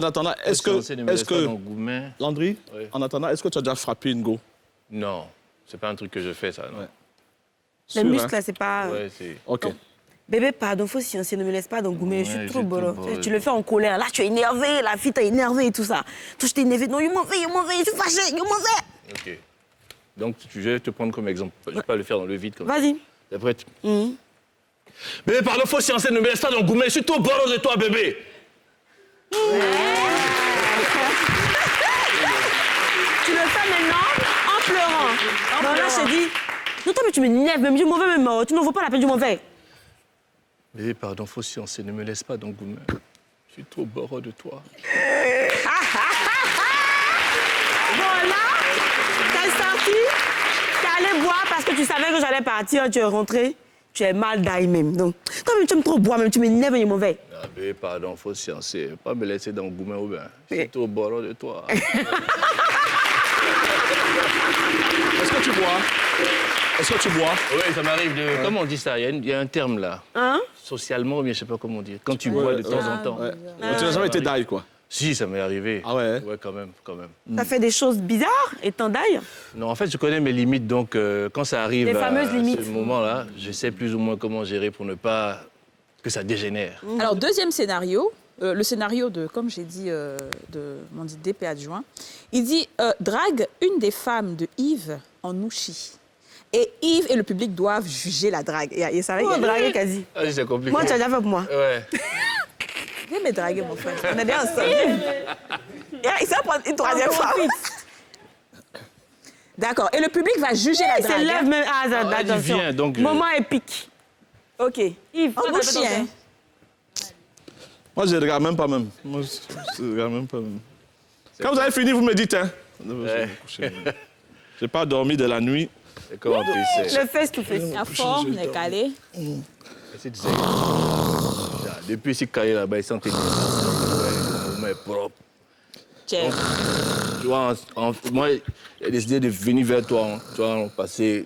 Speaker 2: attendant, est-ce que Landry,
Speaker 6: oui.
Speaker 2: En attendant, est-ce que tu as déjà frappé une go?
Speaker 6: Non, c'est pas un truc que je fais, ça, non.
Speaker 2: Ouais.
Speaker 4: Les
Speaker 2: Sûr,
Speaker 4: muscles,
Speaker 2: hein?
Speaker 4: là, c'est pas...
Speaker 6: Ouais, c'est...
Speaker 2: OK.
Speaker 4: Non. Bébé, pardon, faut sciencer, ne me laisse pas dans Goumé, je suis
Speaker 6: Ouais,
Speaker 4: trop
Speaker 6: j'ai
Speaker 4: boro.
Speaker 6: trop boro.
Speaker 4: Tu le fais en colère. Là, tu es énervé, la fille t'a énervé et tout ça. Toi, je t'ai énervé. Non, il m'en fait, je suis fâché, il m'en fait.
Speaker 6: OK. Donc, je vais te prendre comme exemple. Je ne vais pas le faire dans le vide comme ça.
Speaker 4: Vas-y.
Speaker 6: T'es prête? Bébé, pardon, faut sciencer, ne me laisse pas dans Goumé, je suis trop boro de toi, bébé.
Speaker 4: Tu le fais maintenant en pleurant. Non, là, je te dis... Non, toi, mais tu m'énerves, même du mauvais, même. Tu n'en vaux pas la peine du mauvais.
Speaker 6: Bébé, pardon, faut sciencer, ne me laisse pas dans Goumé. Je suis trop boro de toi.
Speaker 4: Bon, là, t'es sorti, t'es allé boire parce que tu savais que j'allais partir, tu es rentré, tu es mal d'ail même. Donc, toi, mais tu aimes trop boire, même tu m'énerves, il est mauvais.
Speaker 6: Ah, bébé, pardon, faut sciencer. Pas me laisser dans Goumé ou bien. Je suis trop boro de toi.
Speaker 2: Est-ce que tu bois? Est-ce que tu bois?
Speaker 6: Oui, ça m'arrive de... Comment on dit ça? Il y a un terme là.
Speaker 4: Hein?
Speaker 6: Socialement, mais je sais pas comment dire. Quand tu bois de temps en temps.
Speaker 2: Ouais. Tu n'as jamais été d'ail, quoi.
Speaker 6: Si, ça m'est arrivé.
Speaker 2: Ah ouais?
Speaker 6: Ouais, quand même.
Speaker 4: T'as fait des choses bizarres, étant d'ail?
Speaker 6: Non, en fait, je connais mes limites, donc quand ça arrive
Speaker 4: Les fameuses
Speaker 6: à
Speaker 4: limites.
Speaker 6: ce moment-là, je sais plus ou moins comment gérer pour ne pas que ça dégénère.
Speaker 1: Alors, deuxième scénario, le scénario de, comme j'ai dit, de mon dit DP adjoint. Il dit drague une des femmes de Yves en Ouchi. Et Yves et le public doivent juger la drague. Et ça va
Speaker 4: Draguer, quasi.
Speaker 6: Ah, c'est compliqué.
Speaker 4: Moi, tu as déjà fait pour moi.
Speaker 6: Ouais.
Speaker 1: Viens me draguer, mon frère. On est bien ensemble. Il s'en prend une troisième fois. D'accord. Et le public va juger la
Speaker 4: Il se
Speaker 1: drague.
Speaker 4: lève même. Ah,
Speaker 6: il
Speaker 4: attention.
Speaker 6: vient, donc,
Speaker 4: Moment épique.
Speaker 1: OK.
Speaker 4: Yves,
Speaker 1: En Ouchi, hein.
Speaker 2: Moi, je ne regarde même pas même. Moi, je ne regarde même pas même. Quand vous avez fini, vous me dites, hein.
Speaker 6: Ouais.
Speaker 2: Je n'ai pas dormi de la nuit.
Speaker 6: C'est comme en plus.
Speaker 4: le face to face.
Speaker 1: La forme, on est calé.
Speaker 6: Depuis ici, quand il est là-bas, il sentait que le moment est propre.
Speaker 1: Tiens.
Speaker 6: Tu vois, moi, j'ai décidé de venir vers toi, hein, tu vois, parce que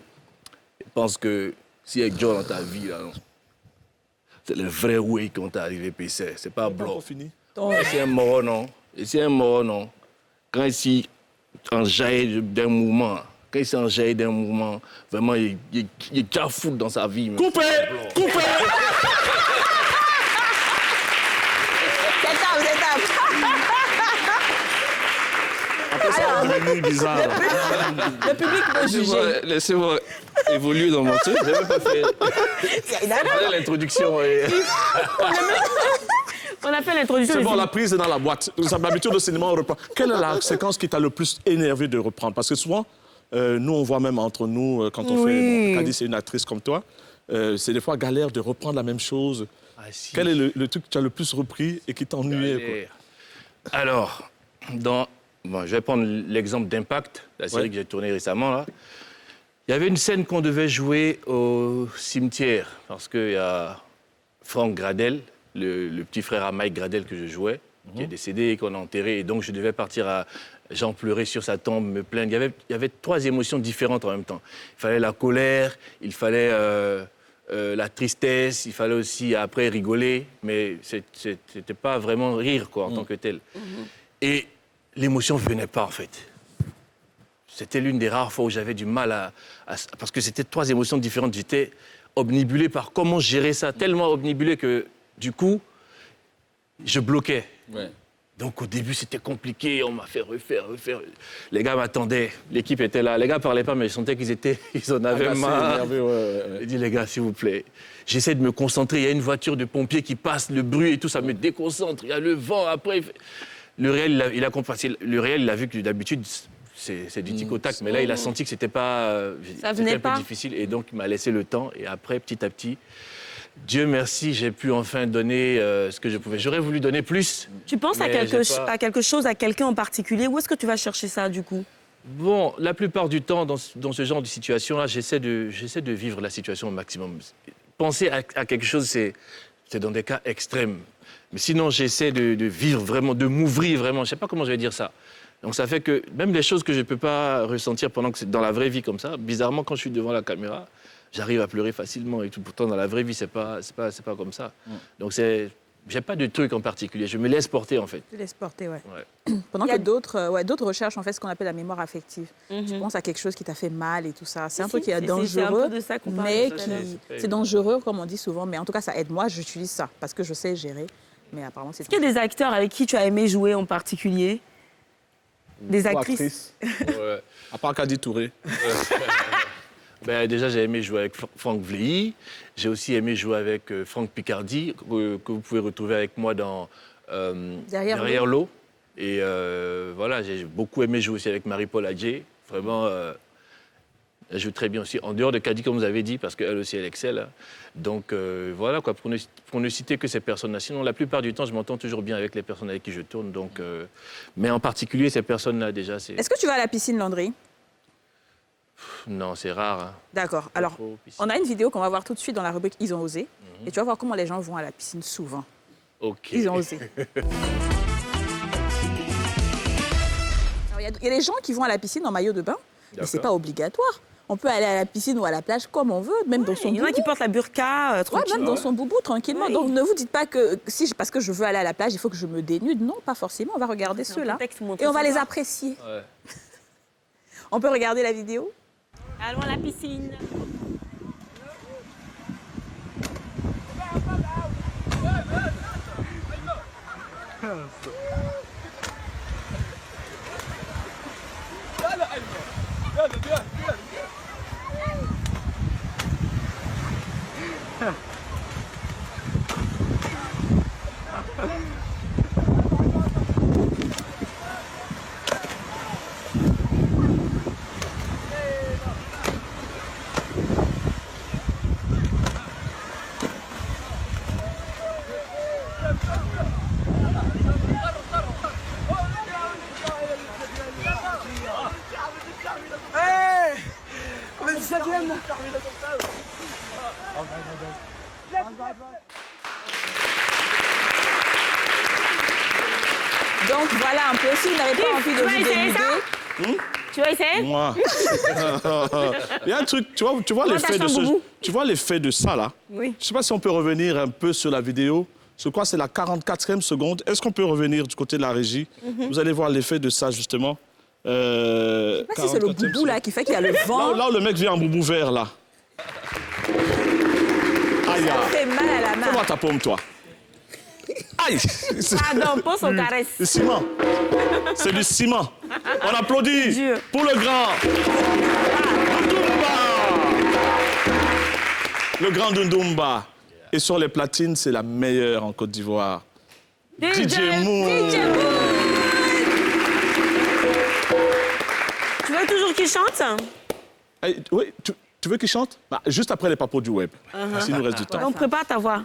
Speaker 6: je pense que s'il y a Joe dans ta vie, là, non, c'est le vrai way quand t'es arrivé, PC. C'est pas blanc.
Speaker 2: Fini.
Speaker 6: C'est un mort, non. Et c'est un mort, non. Quand ici, en jaillit d'un mouvement, quand il s'en jaillit d'un mouvement, vraiment, il est déjà fou dans sa vie. Mais
Speaker 2: Coupez! Coupez! Après ça, c'est devenu bizarre.
Speaker 1: Le public peut juger.
Speaker 6: Laissez-moi évoluer dans mon truc. J'avais pas fait l'introduction.
Speaker 4: On a fait l'introduction.
Speaker 2: C'est bon, la prise est dans la boîte. Ça d'habitude au cinéma, on reprend. Quelle est la séquence qui t'a le plus énervé de reprendre? Parce que souvent, nous, on voit même entre nous, quand on fait... Kadi, c'est une actrice comme toi. C'est des fois galère de reprendre la même chose.
Speaker 6: Ah, si.
Speaker 2: Quel est le truc que tu as le plus repris et qui t'ennuyait?
Speaker 6: Alors, bon, je vais prendre l'exemple d'Impact, la série que j'ai tournée récemment. Là. Il y avait une scène qu'on devait jouer au cimetière, parce qu'il y a Franck Gradel, le petit frère à Mike Gradel que je jouais, qui est décédé et qu'on a enterré. Et donc, je devais partir à... J'en pleurais sur sa tombe, me plaindre. Il y avait 3 émotions différentes en même temps. Il fallait la colère, il fallait la tristesse, il fallait aussi après rigoler, mais c'était pas vraiment rire quoi, en tant que tel. Et l'émotion ne venait pas en fait. C'était l'une des rares fois où j'avais du mal parce que c'était 3 émotions différentes. J'étais obnubilé par comment gérer ça, tellement obnubilé que du coup, je bloquais.
Speaker 2: Ouais.
Speaker 6: Donc au début, c'était compliqué, on m'a fait refaire. Les gars m'attendaient, l'équipe était là. Les gars parlaient pas, mais je sentais ils en avaient marre. J'ai dit, les gars, s'il vous plaît, j'essaie de me concentrer. Il y a une voiture de pompiers qui passe, le bruit et tout, ça me déconcentre. Il y a le vent, après... Le réel, il a compris. Le réel, il a vu que d'habitude, c'est du tic au tac, mais là, il a senti que c'était pas...
Speaker 4: Ça venait
Speaker 6: un peu difficile, et donc, il m'a laissé le temps. Et après, petit à petit... Dieu merci, j'ai pu enfin donner ce que je pouvais. J'aurais voulu donner plus.
Speaker 4: Tu penses à quelque chose, à quelqu'un en particulier? Où est-ce que tu vas chercher ça, du coup?
Speaker 6: Bon, la plupart du temps, dans ce genre de situation-là, j'essaie de vivre la situation au maximum. Penser à quelque chose, C'est dans des cas extrêmes. Mais sinon, j'essaie de vivre vraiment, de m'ouvrir vraiment. Je ne sais pas comment je vais dire ça. Donc ça fait que même les choses que je ne peux pas ressentir pendant que c'est dans la vraie vie comme ça, bizarrement, quand je suis devant la caméra, j'arrive à pleurer facilement et tout. Pourtant, dans la vraie vie, c'est pas comme ça. Donc j'ai pas de truc en particulier. Je me laisse porter, en fait.
Speaker 1: Tu laisses porter, ouais. Pendant que d'autres recherchent en fait ce qu'on appelle la mémoire affective. Tu penses à quelque chose qui t'a fait mal et tout ça. C'est un truc qui est dangereux,
Speaker 4: c'est un peu de ça qu'on parle
Speaker 1: mais
Speaker 4: tout à l'heure.
Speaker 1: c'est dangereux, comme on dit souvent. Mais en tout cas, ça aide. Moi, j'utilise ça parce que je sais gérer. Mais apparemment, c'est.
Speaker 4: Est-ce qu'il y a des acteurs avec qui tu as aimé jouer en particulier? Des actrices.
Speaker 6: Ouais.
Speaker 2: À part Kadi Touré.
Speaker 6: Ben, déjà, j'ai aimé jouer avec Franck Vlehy. J'ai aussi aimé jouer avec Franck Picardi, que vous pouvez retrouver avec moi dans Derrière l'eau. Et voilà, j'ai beaucoup aimé jouer aussi avec Marie-Paul Adjé. Vraiment, elle joue très bien aussi, en dehors de Kadi, comme vous avez dit, parce qu'elle aussi, elle excelle. Hein. Donc voilà, quoi, pour ne citer que ces personnes-là. Sinon, la plupart du temps, je m'entends toujours bien avec les personnes avec qui je tourne. Donc, mais en particulier, ces personnes-là, déjà, c'est...
Speaker 1: Est-ce que tu vas à la piscine, Landry?
Speaker 6: Non, c'est rare. Hein.
Speaker 1: D'accord. Alors, on a une vidéo qu'on va voir tout de suite dans la rubrique Ils ont osé. Et tu vas voir comment les gens vont à la piscine souvent.
Speaker 6: OK.
Speaker 1: Ils ont osé. Il y a des gens qui vont à la piscine en maillot de bain, mais c'est pas obligatoire. On peut aller à la piscine ou à la plage comme on veut, même dans son boubou.
Speaker 4: Il y en a qui portent la burqa tranquillement.
Speaker 1: Même dans son boubou, tranquillement. Ouais. Donc ne vous dites pas que parce que je veux aller à la plage, il faut que je me dénude. Non, pas forcément. On va regarder ceux-là et on va les apprécier.
Speaker 6: Ouais.
Speaker 1: On peut regarder la vidéo?
Speaker 4: Allons à la piscine.
Speaker 1: Donc voilà un peu, si vous n'avez pas envie de vous dénuder...
Speaker 4: Tu vas essayer?
Speaker 2: Moi. Il y a un truc, tu vois l'effet de ça, là.
Speaker 4: Oui.
Speaker 2: Je ne sais pas si on peut revenir un peu sur la vidéo. Je crois que c'est la 44e seconde. Est-ce qu'on peut revenir du côté de la régie? Vous allez voir l'effet de ça, justement.
Speaker 1: Je ne sais pas si c'est le boubou, là, qui fait qu'il y a le vent.
Speaker 2: Là où le mec vient en boubou vert, là. Aïe,
Speaker 1: ça fait mal à la main.
Speaker 2: Fais-moi ta paume, toi. Aïe!
Speaker 4: Pardon, pose au caresse.
Speaker 2: Du ciment. C'est du ciment. On applaudit
Speaker 4: Dieu.
Speaker 2: pour le grand Ndumba. Le grand Ndumba. Et sur les platines, c'est la meilleure en Côte d'Ivoire. DJ Moon.
Speaker 4: Tu veux toujours qu'il chante?
Speaker 2: Oui, tu veux qu'il chante? Juste après les papos du web. S'il nous reste du temps.
Speaker 4: Donc prépare ta voix.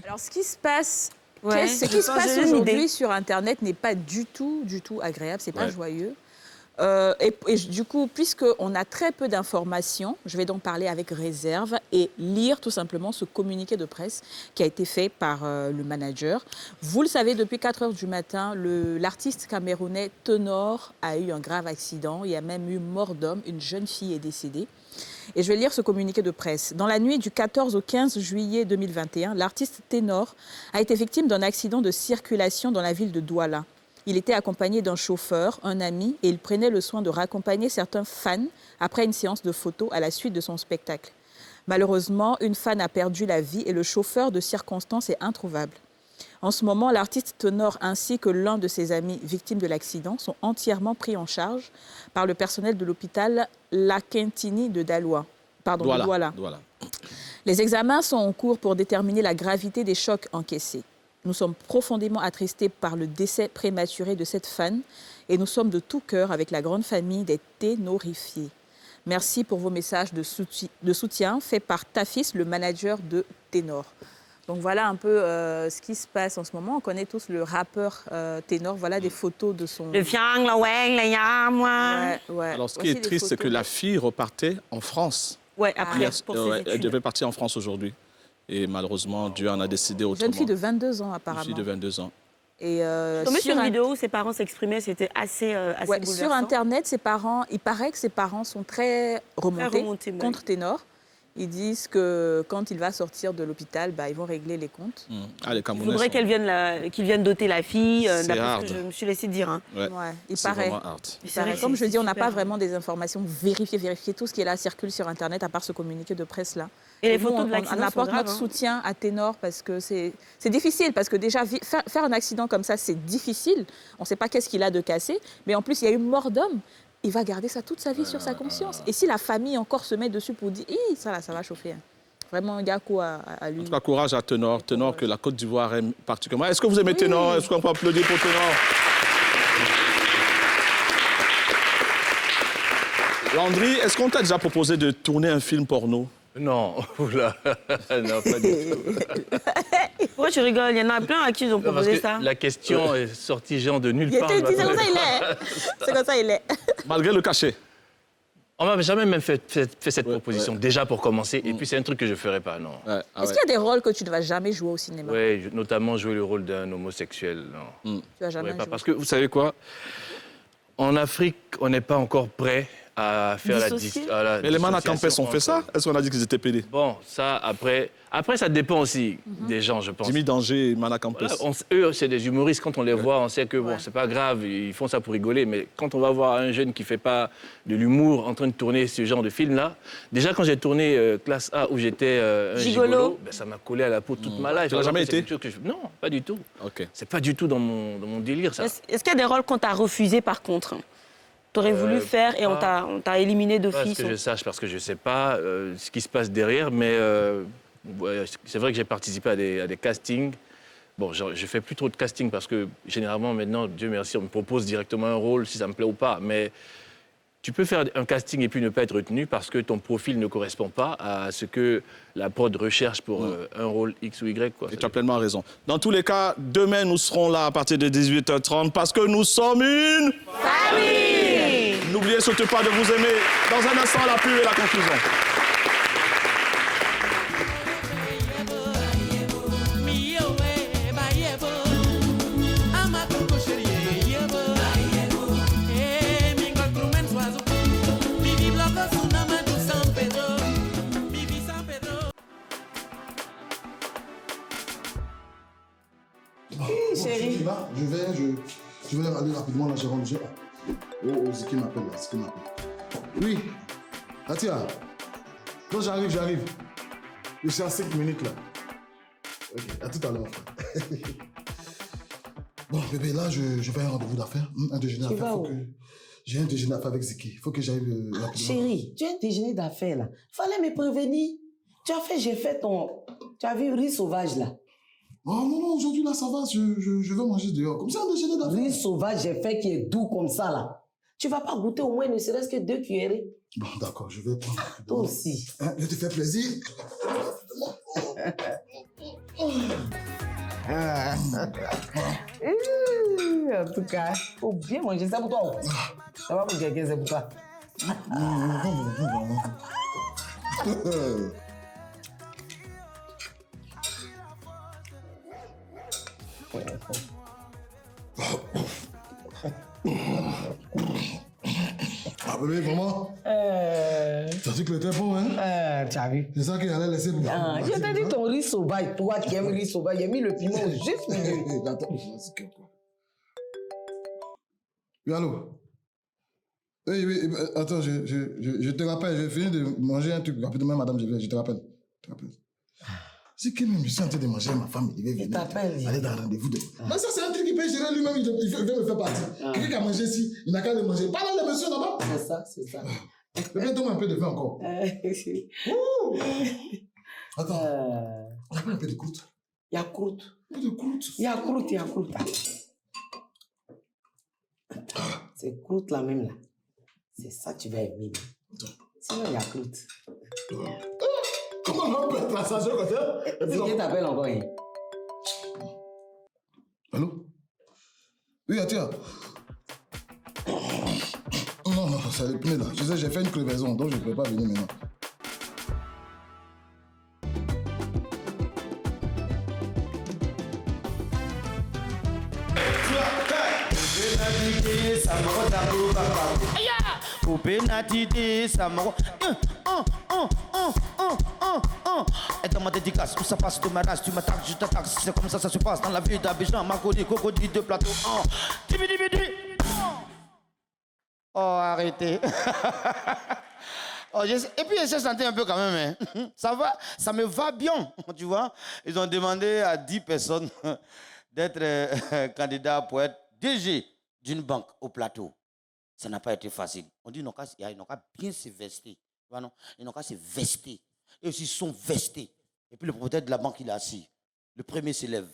Speaker 1: Alors, ce qui se passe, ce qui se passe aujourd'hui sur Internet n'est pas du tout agréable, c'est pas joyeux. Et du coup, puisqu'on a très peu d'informations, je vais donc parler avec réserve et lire tout simplement ce communiqué de presse qui a été fait par le manager. Vous le savez, depuis 4 heures du matin, l'artiste camerounais Tenor a eu un grave accident. Il y a même eu mort d'homme, une jeune fille est décédée. Et je vais lire ce communiqué de presse. Dans la nuit du 14 au 15 juillet 2021, l'artiste Tenor a été victime d'un accident de circulation dans la ville de Douala. Il était accompagné d'un chauffeur, un ami, et il prenait le soin de raccompagner certains fans après une séance de photos à la suite de son spectacle. Malheureusement, une fan a perdu la vie et le chauffeur de circonstance est introuvable. En ce moment, l'artiste Tenor ainsi que l'un de ses amis victimes de l'accident sont entièrement pris en charge par le personnel de l'hôpital La Quintini de Douala. Les examens sont en cours pour déterminer la gravité des chocs encaissés. Nous sommes profondément attristés par le décès prématuré de cette fan et nous sommes de tout cœur avec la grande famille des Ténorifiés. Merci pour vos messages de soutien faits par Tafis, le manager de Ténor. Donc voilà un peu ce qui se passe en ce moment. On connaît tous le rappeur Ténor. Voilà des photos de son...
Speaker 4: Le fiang, la weng, la yam,
Speaker 2: Alors ce qui est triste, c'est que la fille repartait en France.
Speaker 4: Ouais, après, pour ses
Speaker 2: Elle
Speaker 4: études.
Speaker 2: devait partir en France aujourd'hui. Et malheureusement, Dieu en a décidé autrement.
Speaker 1: Jeune fille de 22 ans, apparemment.
Speaker 2: Une fille de 22 ans.
Speaker 1: Et
Speaker 4: Tombé sur une
Speaker 1: un-
Speaker 4: vidéo où ses parents s'exprimaient, c'était assez
Speaker 1: ouais,
Speaker 4: bouleversant.
Speaker 1: sur Internet, ses parents, il paraît que ses parents sont très remontés
Speaker 4: remontés, ouais.
Speaker 1: contre Ténor. Ils disent que quand il va sortir de l'hôpital, ils vont régler les comptes.
Speaker 2: Ah, les
Speaker 4: Il
Speaker 2: Camerounais
Speaker 4: faudrait qu'il vienne doter la fille,
Speaker 2: C'est
Speaker 4: d'après
Speaker 2: hard.
Speaker 4: ce que je me suis laissé dire. Hein.
Speaker 2: Ouais.
Speaker 1: Ouais, il
Speaker 2: C'est
Speaker 1: paraît.
Speaker 2: vraiment hard.
Speaker 1: Il
Speaker 4: C'est
Speaker 1: paraît.
Speaker 4: vrai
Speaker 1: Comme
Speaker 4: que
Speaker 1: je dis, on n'a
Speaker 4: super.
Speaker 1: pas vraiment des informations vérifiées. Tout ce qui est là circule sur Internet, à part ce communiqué de presse-là.
Speaker 4: Et les
Speaker 1: nous,
Speaker 4: photos de
Speaker 1: on
Speaker 4: l'accident sont
Speaker 1: apporte
Speaker 4: graves,
Speaker 1: notre
Speaker 4: hein.
Speaker 1: soutien à Ténor parce que c'est difficile. Parce que déjà, faire un accident comme ça, c'est difficile. On ne sait pas qu'est-ce qu'il a de cassé. Mais en plus, il y a une mort d'homme. Il va garder ça toute sa vie sur sa conscience. Et si la famille encore se met dessus pour dire, ça va chauffer. Hein. Vraiment, il y a quoi à lui.
Speaker 2: En tout cas, courage à Ténor. Ténor que la Côte d'Ivoire aime particulièrement. Est-ce que vous aimez Ténor? Est-ce qu'on peut applaudir pour Ténor? Landry, est-ce qu'on t'a déjà proposé de tourner un film porno?
Speaker 6: Non, oula, non, pas du tout.
Speaker 4: Pourquoi tu rigoles? Il y en a plein à qui ils ont
Speaker 6: Non, parce
Speaker 4: proposé
Speaker 6: que
Speaker 4: ça.
Speaker 6: la question est sortie genre de nulle
Speaker 1: Il
Speaker 6: part.
Speaker 1: était, c'est comme ça il est. C'est comme ça il est.
Speaker 2: Malgré le cachet.
Speaker 6: On m'a jamais même fait cette proposition, déjà pour commencer. Et puis c'est un truc que je ne ferais pas, non.
Speaker 2: Ouais, ah
Speaker 1: Est-ce
Speaker 2: ouais.
Speaker 1: qu'il y a des rôles que tu ne vas jamais jouer au cinéma?
Speaker 6: Oui, notamment jouer le rôle d'un homosexuel, non.
Speaker 1: Tu vas jamais
Speaker 6: Ouais, pas,
Speaker 1: jouer.
Speaker 6: parce que vous savez quoi? En Afrique, on n'est pas encore prêt à faire
Speaker 4: Dissocier.
Speaker 2: Mais les Manacampes ont fait ça?
Speaker 6: entre-
Speaker 2: Est-ce qu'on a dit qu'ils étaient pédés?
Speaker 6: Bon, ça, après, ça dépend aussi des gens, je pense.
Speaker 2: Jimmy Danger et Manacampes.
Speaker 6: Voilà, eux, c'est des humoristes. Quand on les voit, on sait que bon, c'est pas grave, ils font ça pour rigoler. Mais quand on va voir un jeune qui fait pas de l'humour en train de tourner ce genre de film-là, déjà quand j'ai tourné Classe A où j'étais un gigolo, ça m'a collé à la peau toute ma life.
Speaker 2: Tu l'as jamais
Speaker 6: Alors que c'est
Speaker 2: été?
Speaker 6: quelque chose que non, pas du tout.
Speaker 2: Ok.
Speaker 6: C'est pas du tout dans mon délire, ça.
Speaker 4: Est-ce qu'il y a des rôles qu'on t'a refusé par contre? T'aurais voulu faire et on t'a éliminé
Speaker 6: Pas
Speaker 4: d'office.
Speaker 6: que je sache, parce que je sais pas ce qui se passe derrière, mais ouais, c'est vrai que j'ai participé à des castings. Bon, je fais plus trop de casting parce que généralement maintenant, Dieu merci, on me propose directement un rôle si ça me plaît ou pas. Mais tu peux faire un casting et puis ne pas être retenu parce que ton profil ne correspond pas à ce que la prod recherche pour un rôle X ou Y. Quoi.
Speaker 2: Et tu as pleinement raison. Dans tous les cas, demain, nous serons là à partir de 18h30 parce que nous sommes une famille. N'oubliez surtout pas de vous aimer. Dans un instant, la pub et la conclusion.
Speaker 9: Chérie. Là, je vais aller rapidement là, j'ai rendu. Oh, Ziki m'appelle là, Ziki m'appelle. Oui, Atia. Non, j'arrive. Je suis à 5 minutes là. Ok, à tout à l'heure. Bon, bébé, là, je vais à un rendez-vous d'affaires, un déjeuner d'affaires. J'ai un déjeuner d'affaires avec Ziki. Il faut que j'aille rapidement.
Speaker 10: Chérie, tu as un déjeuner d'affaires là. Fallait me prévenir. J'ai fait tu as vu riz sauvage là.
Speaker 9: Oh non, aujourd'hui là, ça va, je veux manger dehors. Comme ça, un déjeuner d'affaires.
Speaker 10: Riz sauvage, j'ai fait qui est doux comme ça là. Tu vas pas goûter au moins ne serait-ce que 2 cuillerées.
Speaker 9: Bon, d'accord, je vais prendre.
Speaker 10: Toi aussi.
Speaker 9: Hein, je te fais plaisir.
Speaker 10: En tout cas, faut bien manger ça pour toi. Ça va pour quelqu'un, c'est pour toi.
Speaker 9: Ah bébé, vraiment? T'as dit que le était bon, hein?
Speaker 10: Tu as vu?
Speaker 9: C'est ça qu'il allait laisser pour
Speaker 10: Je t'ai dit ton riz sauvage. Toi qui aimes le riz sauvage, j'ai mis le piment juste milieu.
Speaker 9: Attends, c'est que quoi? Oui, allô? Oui, attends, je te rappelle, j'ai fini de manger un truc rapidement, madame, je te rappelle. C'est que même je suis en train de manger, ma femme, il va venir. Aller dans un rendez-vous de... Mais ça, c'est un truc qu'il peut gérer lui-même, il veut me faire partie. Quelqu'un qui a mangé ici, il n'a qu'à le manger. Pas dans les messieurs là-bas.
Speaker 10: C'est ça.
Speaker 9: Bébé, donne-moi un peu de vin encore. Attends, on a pas un peu de croûte.
Speaker 10: Il y a croûte.
Speaker 9: Un peu de croûte.
Speaker 10: Il y a croûte. C'est croûte là même là. C'est ça que tu vas aimer. Sinon, il y a croûte.
Speaker 9: Comment on peut être passagère comme ça?
Speaker 10: C'est qui t'appelle encore, hein?
Speaker 9: Allô? Oui, Atia. Non, c'est le pneu là. Je sais, j'ai fait une crevaison, donc je ne peux pas venir maintenant.
Speaker 11: natide, samaro tabu papa. Aya! Coupé natide, samaro. Et dans ma dédicace, où ça passe de ma race, tu m'attaques, je t'attaque. C'est comme ça se passe dans la vie d'Abidjan, Marconi, Cocody, de plateau. Oh, arrêtez. Et puis, je sentais un peu quand même. Hein. Ça va, ça me va bien, tu vois. Ils ont demandé à 10 personnes d'être candidats pour être DG d'une banque au plateau. Ça n'a pas été facile. On dit ils n'ont qu'à bien se vester. Ils n'ont qu'à se vester. Et aussi, ils sont vestés. Et puis, le propriétaire de la banque, il est assis. Le premier s'élève.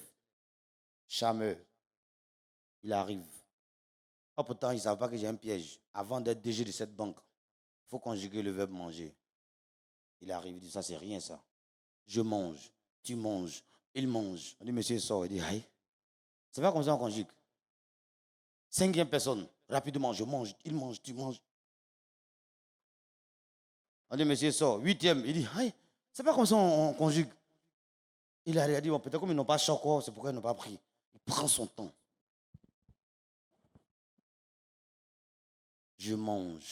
Speaker 11: Charmeur. Il arrive. Oh, pourtant, ils ne savent pas que j'ai un piège. Avant d'être DG de cette banque, il faut conjuguer le verbe manger. Il arrive, il dit, ça, c'est rien, ça. Je mange, tu manges, il mange. On dit, monsieur, sort. Il dit, aïe. C'est pas comme ça qu'on conjugue. 5e personne, rapidement, je mange, il mange, tu manges. On dit, monsieur, sort. 8e, il dit, aïe. C'est pas comme ça qu'on conjugue. Il a dit, bon, peut-être comme ils n'ont pas choqué, c'est pourquoi ils n'ont pas pris. Il prend son temps. Je mange.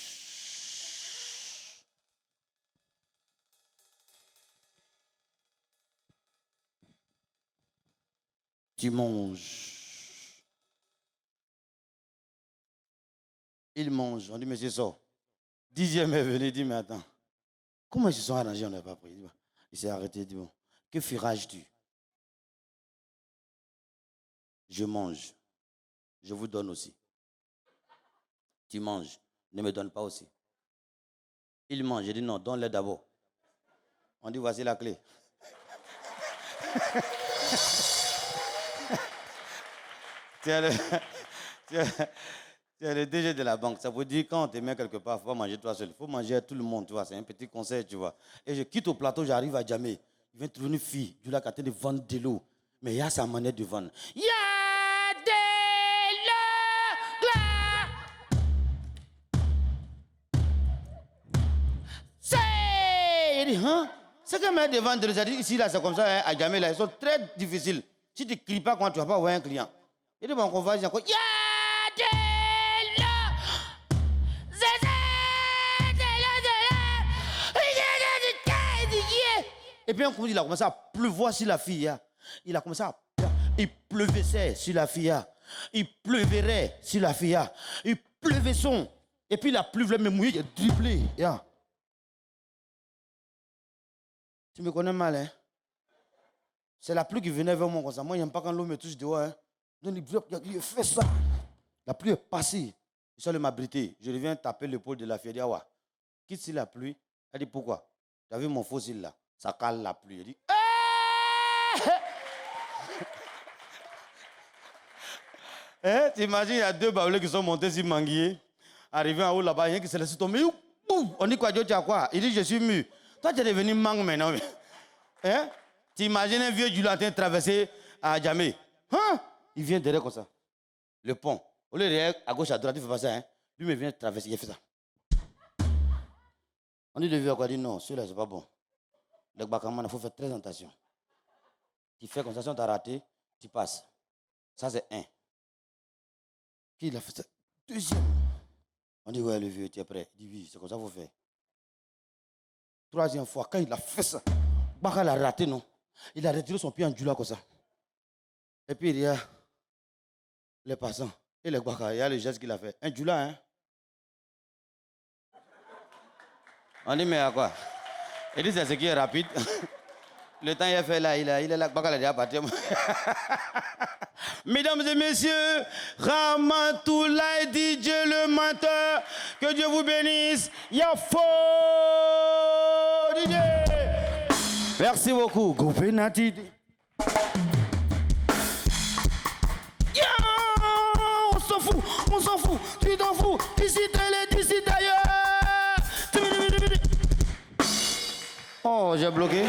Speaker 11: Tu manges. Il mange. On dit, monsieur, sort. 10e est venu, il dit, mais attends. Comment ils se sont arrangés, on n'a pas pris. Il s'est arrêté, il dit, bon, que feras-tu? Je mange. Je vous donne aussi. Tu manges. Ne me donne pas aussi. Il mange. J'ai dit, non, donne-le d'abord. On dit, voici la clé. Tu es le DG de la banque. Ça veut dire quand on te met quelque part, il ne faut pas manger toi seul. Il faut manger à tout le monde, tu vois. C'est un petit conseil, tu vois. Et je quitte au plateau, j'arrive à Djamé. Il vient trouver une fille. Je l'ai capté de vendre de l'eau. Mais il y a sa manière de vendre. Il y a de l'eau là. Il dit, hein? C'est que manière de vendre, ça dit ici, là, c'est comme ça, hein, à Djamé, là, ils sont très difficiles. Si tu ne cries pas quand tu ne vas pas voir un client. Il dit, bon, on va dire encore, ya de l'eau, et puis, il a commencé à pleuvoir sur la fille. Il a commencé à pleuvoir. Il pleuvait sur la fille. Il pleuverait sur la fille. Il pleuvait son. Et puis, la pluie voulait me mouiller, il a dribblé. Tu me connais mal, hein? C'est la pluie qui venait vers moi comme ça. Moi, je n'aime pas quand l'eau me touche dehors. Hein? Donc, il fait ça. La pluie est passée. Je suis allé m'abriter. Je reviens taper l'épaule de la fille. Elle dit, ah, quitte la pluie. Elle dit, pourquoi? Tu as vu mon fossile là? Ça cale la pluie. Elle dit, hein? T'imagines, il y a 2 baoulés qui sont montés sur Manguier. Arrivé en haut là-bas, il y a qui se laisse tomber. On dit quoi, Dieu, tu as quoi? Il dit, je suis mu. Toi, tu es devenu mangue maintenant. Hein? T'imagines un vieux Dulatin traverser à Djamé. Hein? Il vient derrière comme ça. Le pont. Au lieu derrière, à gauche, à droite, il fait pas ça. Hein? Lui, il vient traverser, il fait ça. On dit le vieux, quoi, il dit non, celui-là, c'est pas bon. Le Bakaman, il faut faire très attention. Tu fais comme ça, si on t'a raté, tu passes. Ça, c'est 1. Puis il a fait ça. 2e. On dit, ouais, le vieux, tu es prêt? Il dit, oui, c'est comme ça qu'il faut faire. 3e fois, quand il a fait ça, Bakal a raté, non? Il a retiré son pied en djula comme ça. Et puis il y a les passants. Et les Bakal, il y a le geste qu'il a fait. Un djula, hein? On dit, mais à quoi? Il dit, c'est ce qui est rapide. Le temps il a fait là, il est là, Bakal a déjà parti. Mesdames et messieurs, Ramatoulaye DJ le menteur, que Dieu vous bénisse. Yafo DJ. Merci beaucoup. Goupé Natide. On s'en fout, on s'en fout, tu t'en fous. Ici, télé, d'ici, d'ailleurs. Oh, j'ai bloqué.